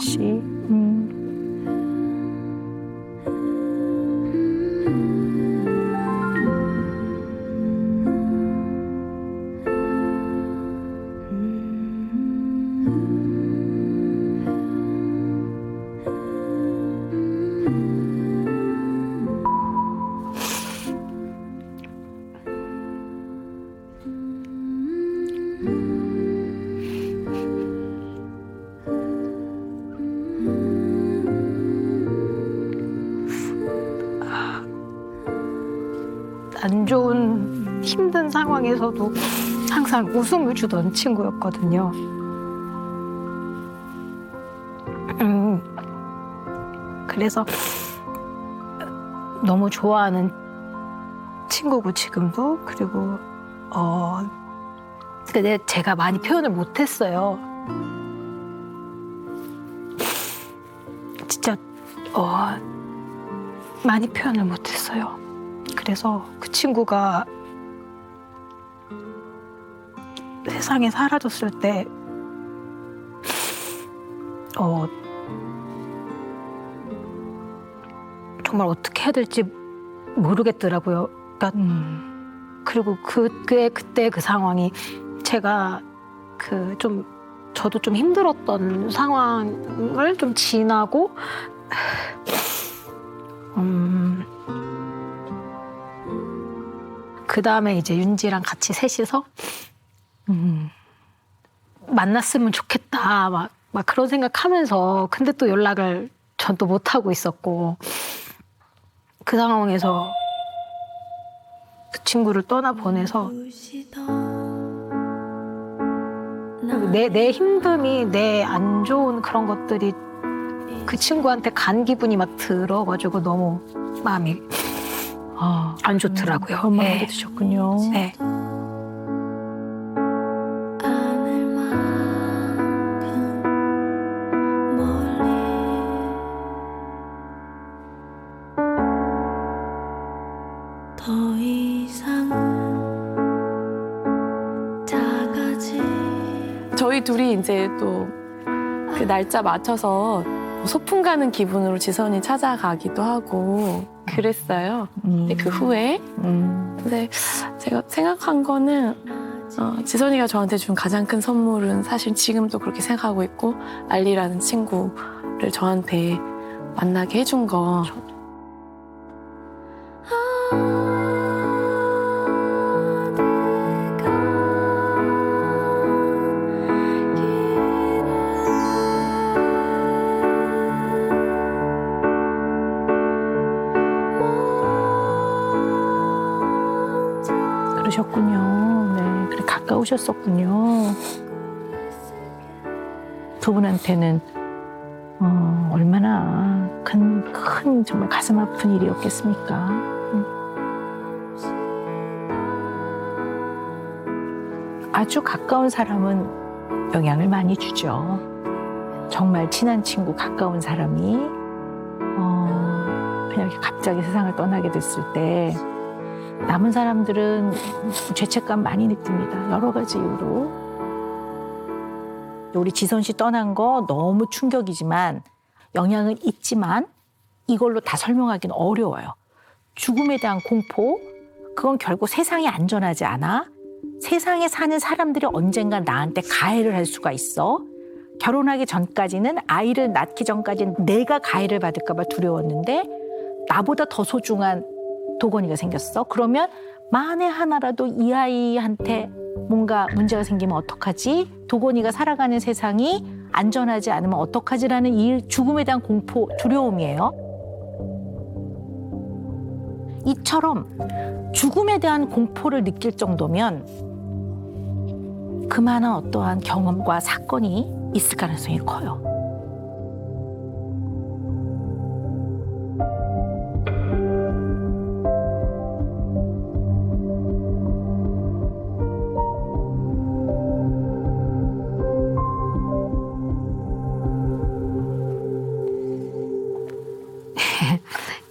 안 좋은 힘든 상황에서도 항상 웃음을 주던 친구였거든요. 그래서 너무 좋아하는 친구고 지금도. 그리고 근데 제가 많이 표현을 못했어요. 진짜 많이 표현을 못했어요. 그래서 그 친구가 세상에 사라졌을 때 정말 어떻게 해야 될지 모르겠더라고요. 그러니까, 그리고 그때 그 상황이 제가 저도 좀 힘들었던 상황을 좀 지나고 그 다음에 이제 윤지랑 같이 셋이서 만났으면 좋겠다 막 그런 생각하면서, 근데 또 연락을 전 또 못 하고 있었고, 그 상황에서 그 친구를 떠나 보내서 내 힘듦이, 내 안 좋은 그런 것들이 그 친구한테 간 기분이 막 들어가지고 너무 마음이 안 좋더라고요. 그런 마음이 네. 드셨군요. 네. 저희 둘이 이제 또 그 날짜 맞춰서 소풍 가는 기분으로 지선이 찾아가기도 하고 그랬어요. 근데 그 후에 근데 제가 생각한 거는 지선이가 저한테 준 가장 큰 선물은 사실 지금도 그렇게 생각하고 있고, 알리라는 친구를 저한테 만나게 해준 거. 그러셨군요. 네, 그래 가까우셨었군요. 두 분한테는 얼마나 큰 정말 가슴 아픈 일이었겠습니까? 아주 가까운 사람은 영향을 많이 주죠. 정말 친한 친구, 가까운 사람이 그냥 이렇게 갑자기 세상을 떠나게 됐을 때 남은 사람들은 죄책감 많이 느낍니다. 여러 가지 이유로. 우리 지선 씨 떠난 거 너무 충격이지만, 영향은 있지만 이걸로 다 설명하기는 어려워요. 죽음에 대한 공포, 그건 결국 세상이 안전하지 않아. 세상에 사는 사람들이 언젠가 나한테 가해를 할 수가 있어. 결혼하기 전까지는, 아이를 낳기 전까지는 내가 가해를 받을까 봐 두려웠는데 나보다 더 소중한 도건이가 생겼어. 그러면 만에 하나라도 이 아이한테 뭔가 문제가 생기면 어떡하지? 도건이가 살아가는 세상이 안전하지 않으면 어떡하지라는 이 죽음에 대한 공포, 두려움이에요. 이처럼 죽음에 대한 공포를 느낄 정도면 그만한 어떠한 경험과 사건이 있을 가능성이 커요.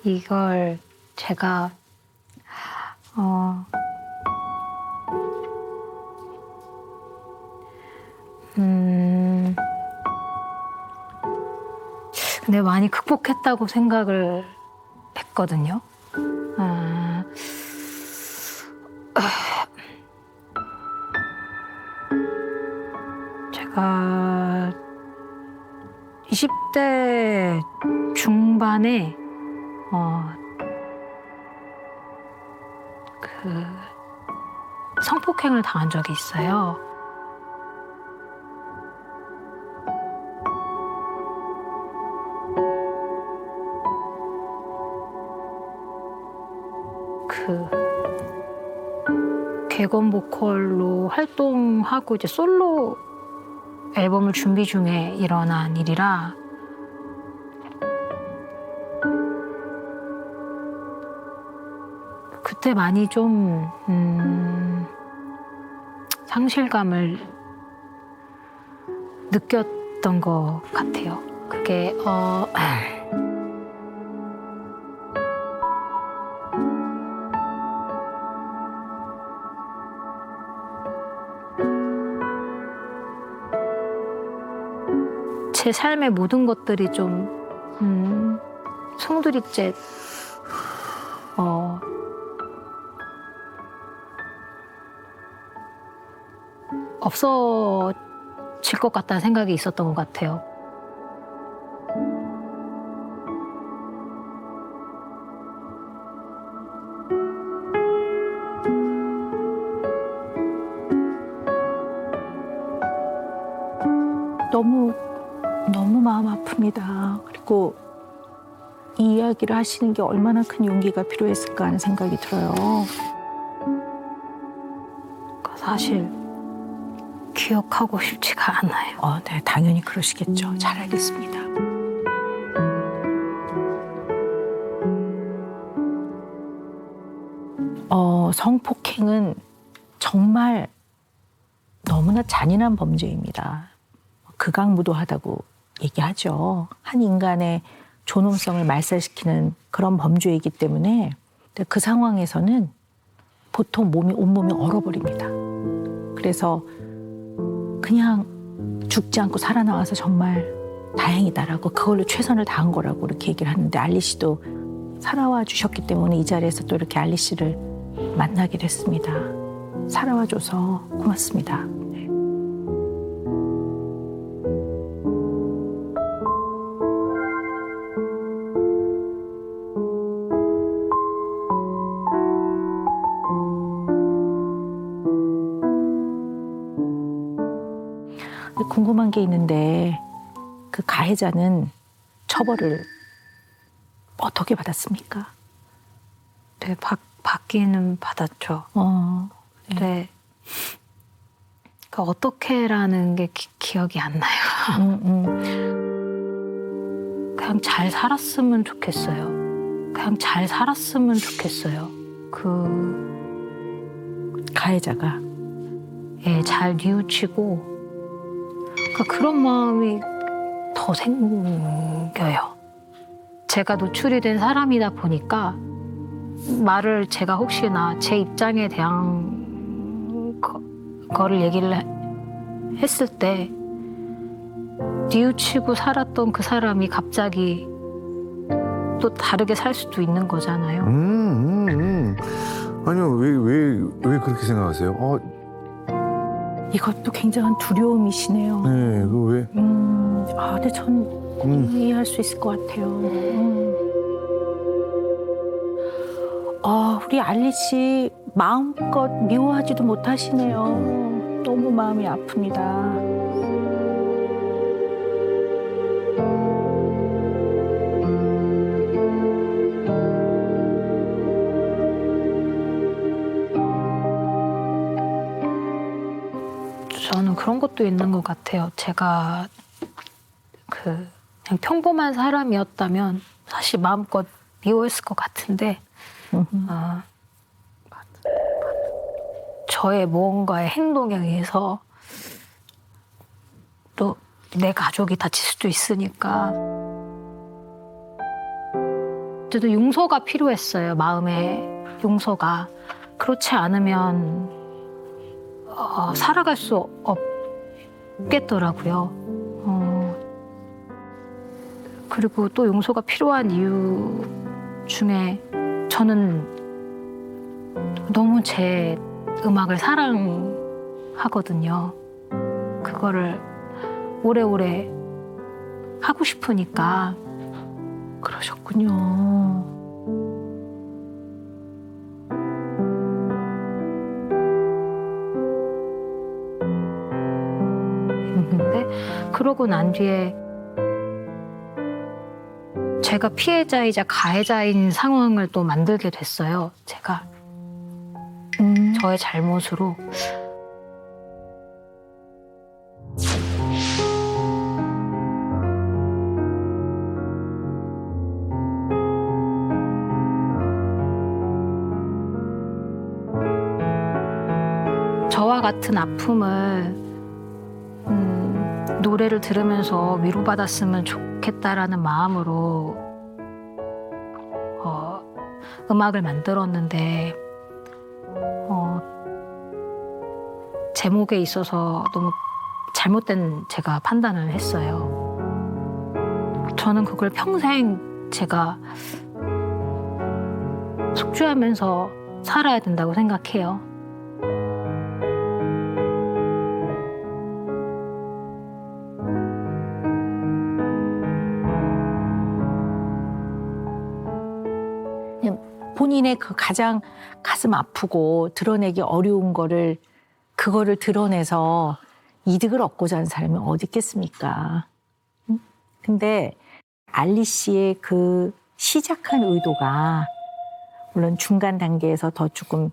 이걸 제가 근데 많이 극복했다고 생각을 했거든요. 제가 20대 중반에 성폭행을 당한 적이 있어요. 객원 보컬로 활동하고 이제 솔로 앨범을 준비 중에 일어난 일이라 그때 많이 좀 상실감을 느꼈던 것 같아요. 그게 제 삶의 모든 것들이 좀 송두리째 없어질 것 같다는 생각이 있었던 것 같아요. 너무 마음 아픕니다. 그리고 이 이야기를 하시는 게 얼마나 큰 용기가 필요했을까 하는 생각이 들어요. 사실 기억하고 싶지가 않아요. 네, 당연히 그러시겠죠. 잘 알겠습니다. 성폭행은 정말 너무나 잔인한 범죄입니다. 극악무도하다고 얘기하죠. 한 인간의 존엄성을 말살시키는 그런 범죄이기 때문에 그 상황에서는 보통 온몸이 얼어버립니다. 그래서 그냥 죽지 않고 살아나와서 정말 다행이다라고 그걸로 최선을 다한 거라고 이렇게 얘기를 하는데 알리 씨도 살아와 주셨기 때문에 이 자리에서 또 이렇게 알리 씨를 만나게 됐습니다. 살아와 줘서 고맙습니다. 네. 궁금한 게 있는데 그 가해자는 처벌을 어떻게 받았습니까? 네, 받기는 받았죠. 네. 그러니까 어떻게라는 게 기억이 안 나요. 그냥 잘 살았으면 좋겠어요. 그냥 잘 살았으면 좋겠어요. 그 가해자가 잘 뉘우치고 그런 마음이 더 생겨요. 제가 노출이 된 사람이다 보니까 말을 제가 혹시나 제 입장에 대한 거를 얘기를 했을 때 뉘우치고 살았던 그 사람이 갑자기 또 다르게 살 수도 있는 거잖아요. 아니요, 왜 그렇게 생각하세요? 이것도 굉장한 두려움이시네요. 네, 그거 왜? 근데 전 이해할 수 있을 것 같아요. 우리 알리 씨 마음껏 미워하지도 못하시네요. 너무 마음이 아픕니다. 저는 그런 것도 있는 것 같아요. 제가 그냥 평범한 사람이었다면 사실 마음껏 미워했을 것 같은데 저의 무언가의 행동에 의해서 또 내 가족이 다칠 수도 있으니까 저도 용서가 필요했어요. 마음의 용서가. 그렇지 않으면 살아갈 수 없겠더라고요. 그리고 또 용서가 필요한 이유 중에 저는 너무 제 음악을 사랑하거든요. 그거를 오래오래 하고 싶으니까. 그러셨군요. 근데 그러고 난 뒤에 제가 피해자이자 가해자인 상황을 또 만들게 됐어요. 제가 저의 잘못으로. 저와 같은 아픔을 노래를 들으면서 위로받았으면 좋겠다라는 마음으로 음악을 만들었는데 제목에 있어서 너무 잘못된 제가 판단을 했어요. 저는 그걸 평생 제가 속죄하면서 살아야 된다고 생각해요. 본인의 그 가장 가슴 아프고 드러내기 어려운 그거를 드러내서 이득을 얻고자 하는 사람이 어디 있겠습니까? 근데 알리 씨의 그 시작한 의도가 물론 중간 단계에서 더 조금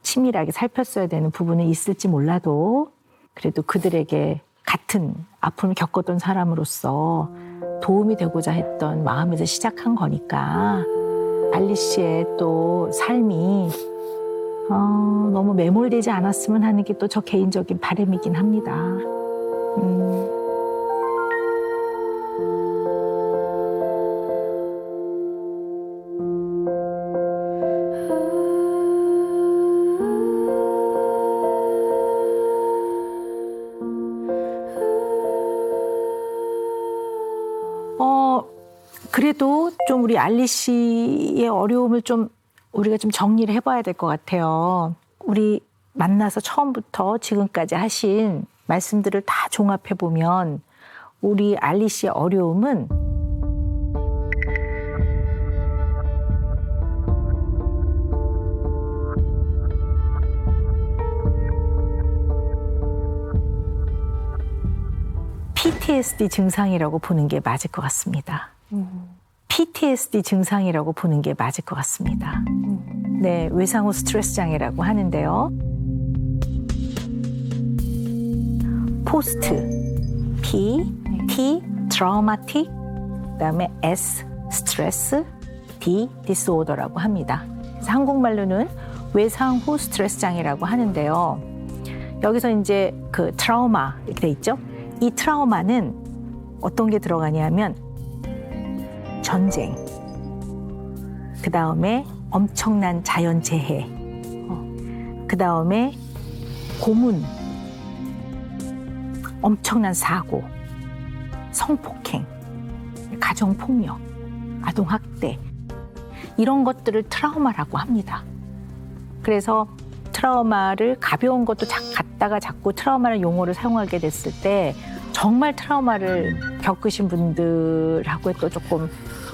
치밀하게 살폈어야 되는 부분은 있을지 몰라도 그래도 그들에게 같은 아픔을 겪었던 사람으로서 도움이 되고자 했던 마음에서 시작한 거니까 알리 씨의 또 삶이 너무 매몰되지 않았으면 하는 게 또 저 개인적인 바람이긴 합니다. 그래도 좀 우리 알리 씨의 어려움을 좀 우리가 좀 정리를 해봐야 될 것 같아요. 우리 만나서 처음부터 지금까지 하신 말씀들을 다 종합해보면 우리 알리 씨의 어려움은 PTSD 증상이라고 보는 게 맞을 것 같습니다. PTSD 증상이라고 보는 게 맞을 것 같습니다. 네, 외상 후 스트레스 장애라고 하는데요. 포스트, P, T, 트라우마틱, 그다음에 S, 스트레스, D, 디스오더라고 합니다. 그래서 한국말로는 외상 후 스트레스 장애라고 하는데요. 여기서 이제 그 트라우마 이렇게 돼 있죠. 이 트라우마는 어떤 게 들어가냐면 전쟁, 그 다음에 엄청난 자연재해, 그 다음에 고문, 엄청난 사고, 성폭행, 가정폭력, 아동학대 이런 것들을 트라우마라고 합니다. 그래서 트라우마를 가벼운 것도 갖다가 자꾸 트라우마라는 용어를 사용하게 됐을 때 정말 트라우마를 겪으신 분들하고 또 조금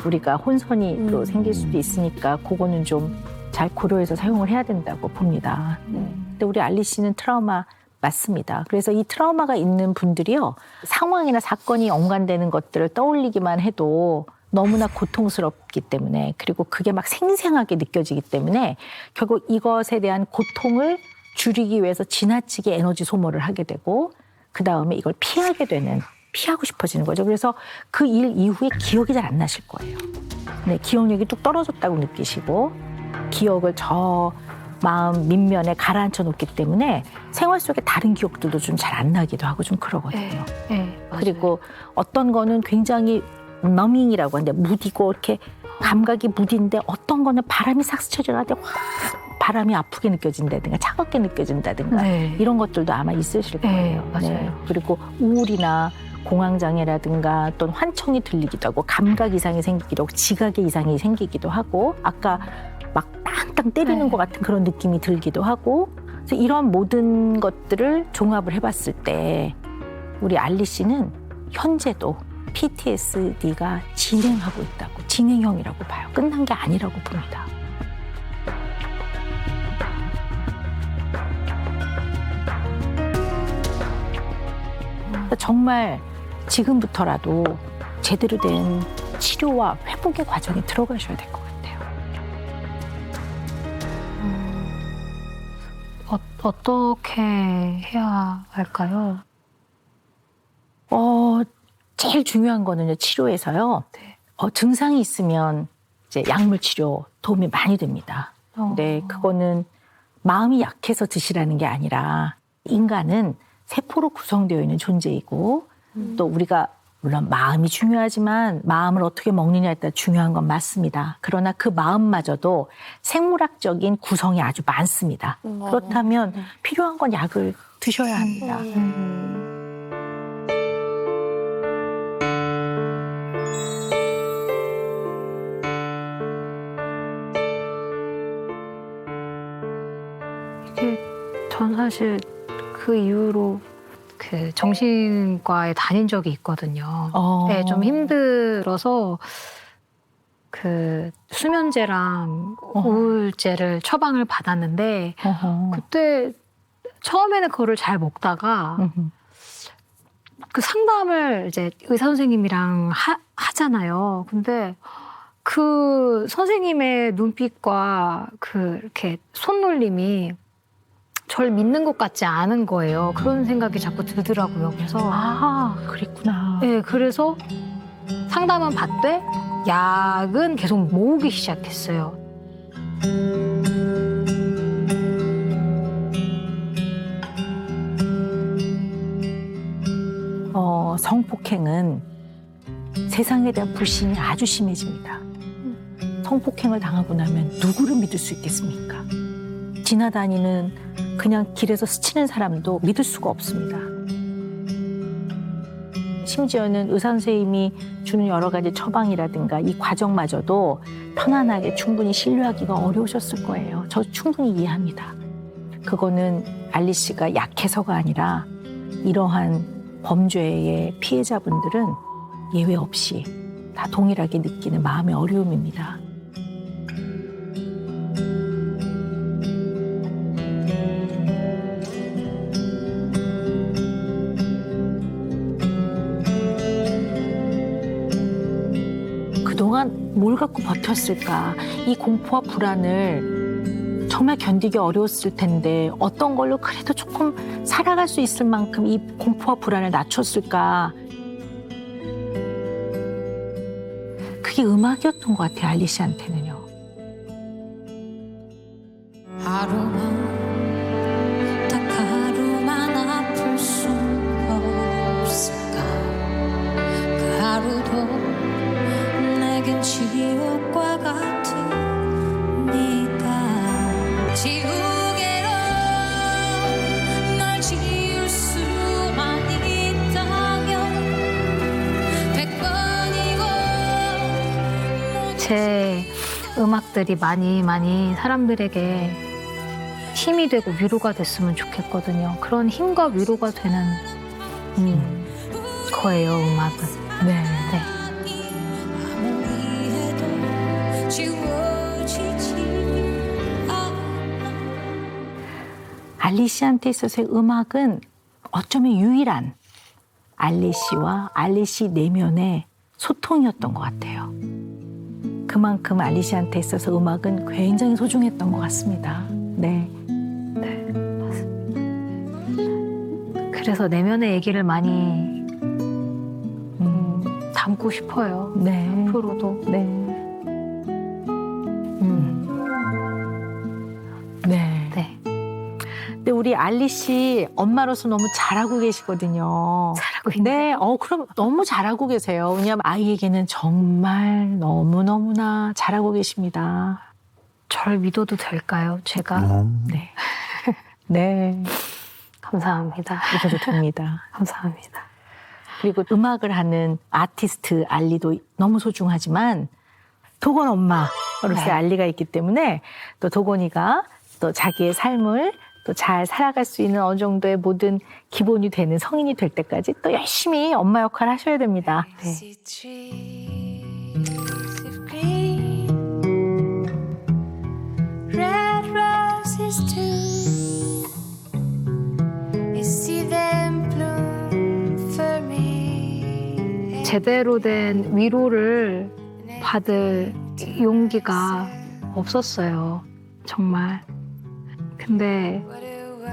우리가 혼선이 또 생길 수도 있으니까 그거는 좀 잘 고려해서 사용을 해야 된다고 봅니다. 근데 우리 알리 씨는 트라우마 맞습니다. 그래서 이 트라우마가 있는 분들이요, 상황이나 사건이 연관되는 것들을 떠올리기만 해도 너무나 고통스럽기 때문에, 그리고 그게 막 생생하게 느껴지기 때문에 결국 이것에 대한 고통을 줄이기 위해서 지나치게 에너지 소모를 하게 되고, 그 다음에 이걸 피하고 싶어지는 거죠. 그래서 그 일 이후에 기억이 잘 안 나실 거예요. 네, 기억력이 뚝 떨어졌다고 느끼시고, 기억을 저 마음 밑면에 가라앉혀 놓기 때문에 생활 속에 다른 기억들도 좀 잘 안 나기도 하고 좀 그러거든요. 그리고 어떤 거는 굉장히 너밍이라고 하는데 무디고 이렇게 감각이 무딘데, 어떤 거는 바람이 싹 스쳐지는데 바람이 아프게 느껴진다든가 차갑게 느껴진다든가 이런 것들도 아마 있으실 거예요. 맞아요. 그리고 우울이나 공황장애라든가 또는 환청이 들리기도 하고 감각 이상이 생기기도 하고 지각의 이상이 생기기도 하고 아까 막 땅땅 때리는 것 같은 그런 느낌이 들기도 하고, 그래서 이런 모든 것들을 종합을 해봤을 때 우리 알리 씨는 현재도 PTSD가 진행하고 있다고, 진행형이라고 봐요. 끝난 게 아니라고 봅니다. 정말 지금부터라도 제대로 된 치료와 회복의 과정에 들어가셔야 될 것 같아요. 어떻게 해야 할까요? 제일 중요한 거는요, 치료에서요. 증상이 있으면 이제 약물 치료 도움이 많이 됩니다. 근데 그거는 마음이 약해서 드시라는 게 아니라 인간은 세포로 구성되어 있는 존재이고 또 우리가 물론 마음이 중요하지만 마음을 어떻게 먹느냐에 따라 중요한 건 맞습니다. 그러나 그 마음마저도 생물학적인 구성이 아주 많습니다. 그렇다면 필요한 건 약을 드셔야 합니다. 전 사실 그 이후로 그 정신과에 다닌 적이 있거든요. 네, 좀 힘들어서 그 수면제랑 우울제를 처방을 받았는데 그때 처음에는 그거를 잘 먹다가 그 상담을 이제 의사 선생님이랑 하잖아요. 근데 그 선생님의 눈빛과 그 이렇게 손놀림이 절 믿는 것 같지 않은 거예요. 그런 생각이 자꾸 들더라고요. 그래서 그랬구나. 네, 그래서 상담은 받되 약은 계속 모으기 시작했어요. 성폭행은 세상에 대한 불신이 아주 심해집니다. 성폭행을 당하고 나면 누구를 믿을 수 있겠습니까? 지나다니는 그냥 길에서 스치는 사람도 믿을 수가 없습니다. 심지어는 의사 선생님이 주는 여러 가지 처방이라든가 이 과정마저도 편안하게 충분히 신뢰하기가 어려우셨을 거예요. 저 충분히 이해합니다. 그거는 알리 씨가 약해서가 아니라 이러한 범죄의 피해자분들은 예외 없이 다 동일하게 느끼는 마음의 어려움입니다. 그동안 뭘 갖고 버텼을까? 이 공포와 불안을 정말 견디기 어려웠을 텐데 어떤 걸로 그래도 조금 살아갈 수 있을 만큼 이 공포와 불안을 낮췄을까? 그게 음악이었던 것 같아요, 알리 씨한테는요. 하루만 딱 하루만 아플 수 없을까? 그 하루도 내겐 지옥과 같으니까 지우개로 널 지울 수만 있다면 100번이고 제 음악들이 많이 사람들에게 힘이 되고 위로가 됐으면 좋겠거든요. 그런 힘과 위로가 되는 거예요, 음악은. 네. 알리 씨한테 있어서의 음악은 어쩌면 유일한 알리 씨와 알리 씨 내면의 소통이었던 것 같아요. 그만큼 알리 씨한테 있어서 음악은 굉장히 소중했던 것 같습니다. 네. 그래서 내면의 얘기를 많이 담고 싶어요. 네. 앞으로도. 네. 네. 네. 근데 우리 알리 씨 엄마로서 너무 잘하고 계시거든요. 잘하고 있네. 네. 그럼 너무 잘하고 계세요. 왜냐하면 아이에게는 정말 너무너무나 잘하고 계십니다. 절 믿어도 될까요, 제가? 네. 네. 감사합니다. 믿어도 됩니다. 감사합니다. 그리고 음악을 하는 아티스트 알리도 너무 소중하지만 도건 엄마로서의 알리가 있기 때문에 또 도건이가 또 자기의 삶을 또 잘 살아갈 수 있는 어느 정도의 모든 기본이 되는 성인이 될 때까지 또 열심히 엄마 역할을 하셔야 됩니다. 네. Red roses too. You see them bloom for me. 제대로 된 위로를 받을 용기가 없었어요. 정말. 근데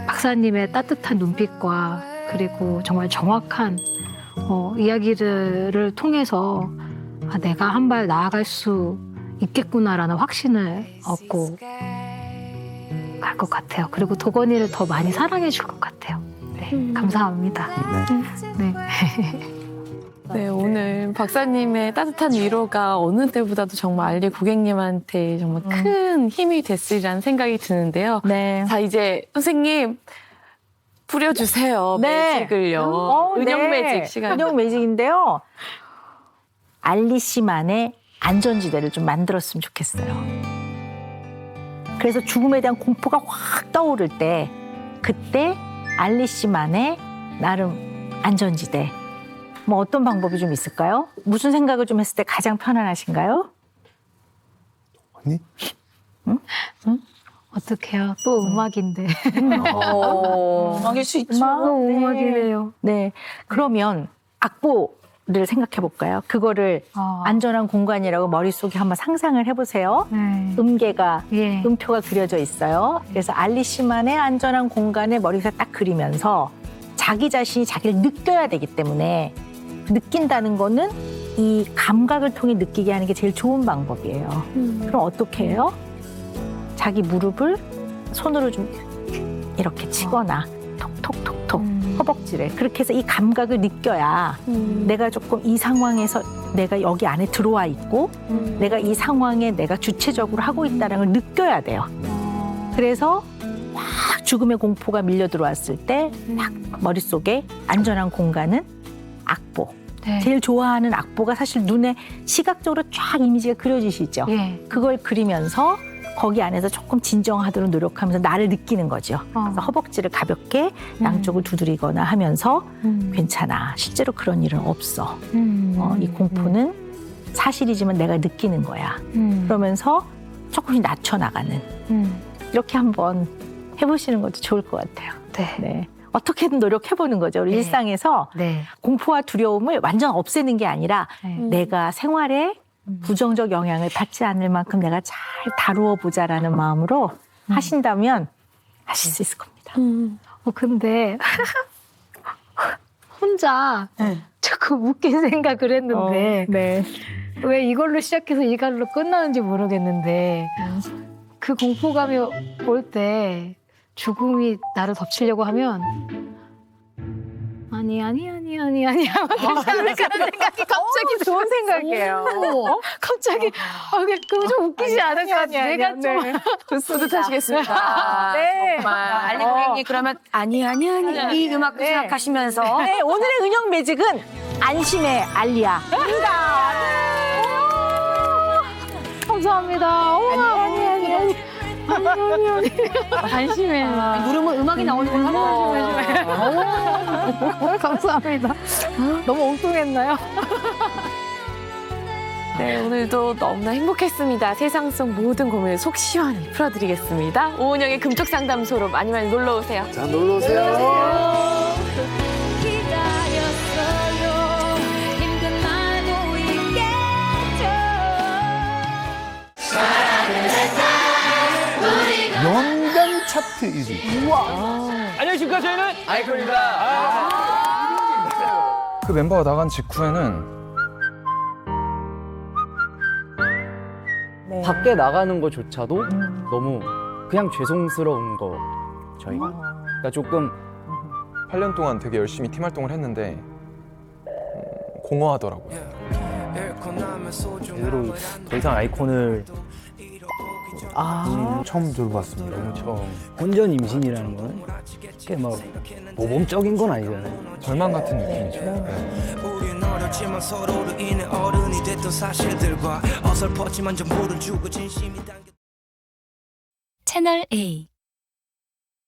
박사님의 따뜻한 눈빛과 그리고 정말 정확한 이야기를 통해서 내가 한 발 나아갈 수 있겠구나라는 확신을 얻고 갈 것 같아요. 그리고 도건이를 더 많이 사랑해 줄 것 같아요. 네, 감사합니다. 네. 네, 오늘 박사님의 따뜻한 위로가 어느 때보다도 정말 알리 고객님한테 정말 큰 힘이 됐으리라는 생각이 드는데요. 네. 자, 이제 선생님 뿌려주세요. 네. 매직을요. 은영 네. 매직 시간. 은영 매직인데요. 알리 씨만의 안전지대를 좀 만들었으면 좋겠어요. 그래서 죽음에 대한 공포가 확 떠오를 때 그때 알리 씨만의 나름 안전지대. 뭐 어떤 방법이 좀 있을까요? 무슨 생각을 좀 했을 때 가장 편안하신가요? 아니? 어떡해요. 또 음악인데. 음악일 수 있죠. 음악이래요. 네. 그러면 악보를 생각해 볼까요? 그거를 안전한 공간이라고 머릿속에 한번 상상을 해보세요. 네. 음계가, 예. 음표가 그려져 있어요. 그래서 알리 씨만의 안전한 공간을 머릿속에 딱 그리면서 자기 자신이 자기를 느껴야 되기 때문에 느낀다는 거는 이 감각을 통해 느끼게 하는 게 제일 좋은 방법이에요. 그럼 어떻게 해요? 자기 무릎을 손으로 좀 이렇게 치거나 톡톡톡톡 허벅지를 그렇게 해서 이 감각을 느껴야 내가 조금 이 상황에서 내가 여기 안에 들어와 있고 내가 이 상황에 내가 주체적으로 하고 있다는 걸 느껴야 돼요. 그래서 확 죽음의 공포가 밀려 들어왔을 때 딱 머릿속에 안전한 공간은 악보. 네. 제일 좋아하는 악보가 사실 눈에 시각적으로 쫙 이미지가 그려지시죠. 예. 그걸 그리면서 거기 안에서 조금 진정하도록 노력하면서 나를 느끼는 거죠. 그래서 허벅지를 가볍게 양쪽을 두드리거나 하면서 괜찮아. 실제로 그런 일은 없어. 이 공포는 사실이지만 내가 느끼는 거야. 그러면서 조금씩 낮춰나가는. 이렇게 한번 해보시는 것도 좋을 것 같아요. 네. 네. 어떻게든 노력해보는 거죠. 우리 네. 일상에서 네. 공포와 두려움을 완전 없애는 게 아니라 내가 생활에 부정적 영향을 받지 않을 만큼 내가 잘 다루어 보자라는 마음으로 하신다면 하실 수 있을 겁니다. 근데 혼자 조금 웃긴 생각을 했는데 네. 왜 이걸로 시작해서 이걸로 끝나는지 모르겠는데 그 공포감이 올 때 죽음이 나를 덮치려고 하면 아니 괜찮을까라는 생각이 갑자기 좋은 생각이에요. 갑자기 그거 좀 웃기지 않을까? 내가 좀 뿌듯하시겠습니다. 네. 정말. 알리 고객님 그러면 아니 이 음악 생각하시면서 네, 오늘의 은영 매직은 안심의 알리야. 감사합니다. 아니. 안심해. 누르면 음악이 나오는 걸 감사합니다. 너무 엉뚱했나요? 네, 오늘도 너무나 행복했습니다. 세상 속 모든 고민을 속 시원히 풀어드리겠습니다. 오은영의 금쪽 상담소로 많이 놀러 오세요. 자, 놀러 오세요. 연간 차트 1위. 안녕하십니까. 저희는 아이콘입니다. 그 멤버가 나간 직후에는 밖에 나가는 것조차도 너무 그냥 죄송스러운 거 저희가. 그러니까 조금 8년 동안 되게 열심히 팀 활동을 했는데 공허하더라고요. 제대로 더 이상 아이콘을 처음 들어봤습니다. 너무 처음. 혼전 임신이라는 거는 그게 막 모범적인 건 아니잖아요. 절망 같은 느낌이죠. 네. 우린 어렸지만 서로로 인해 어른이 됐던 사실들과 어설펐지만 전부를 주고 진심이 담겨 채널 A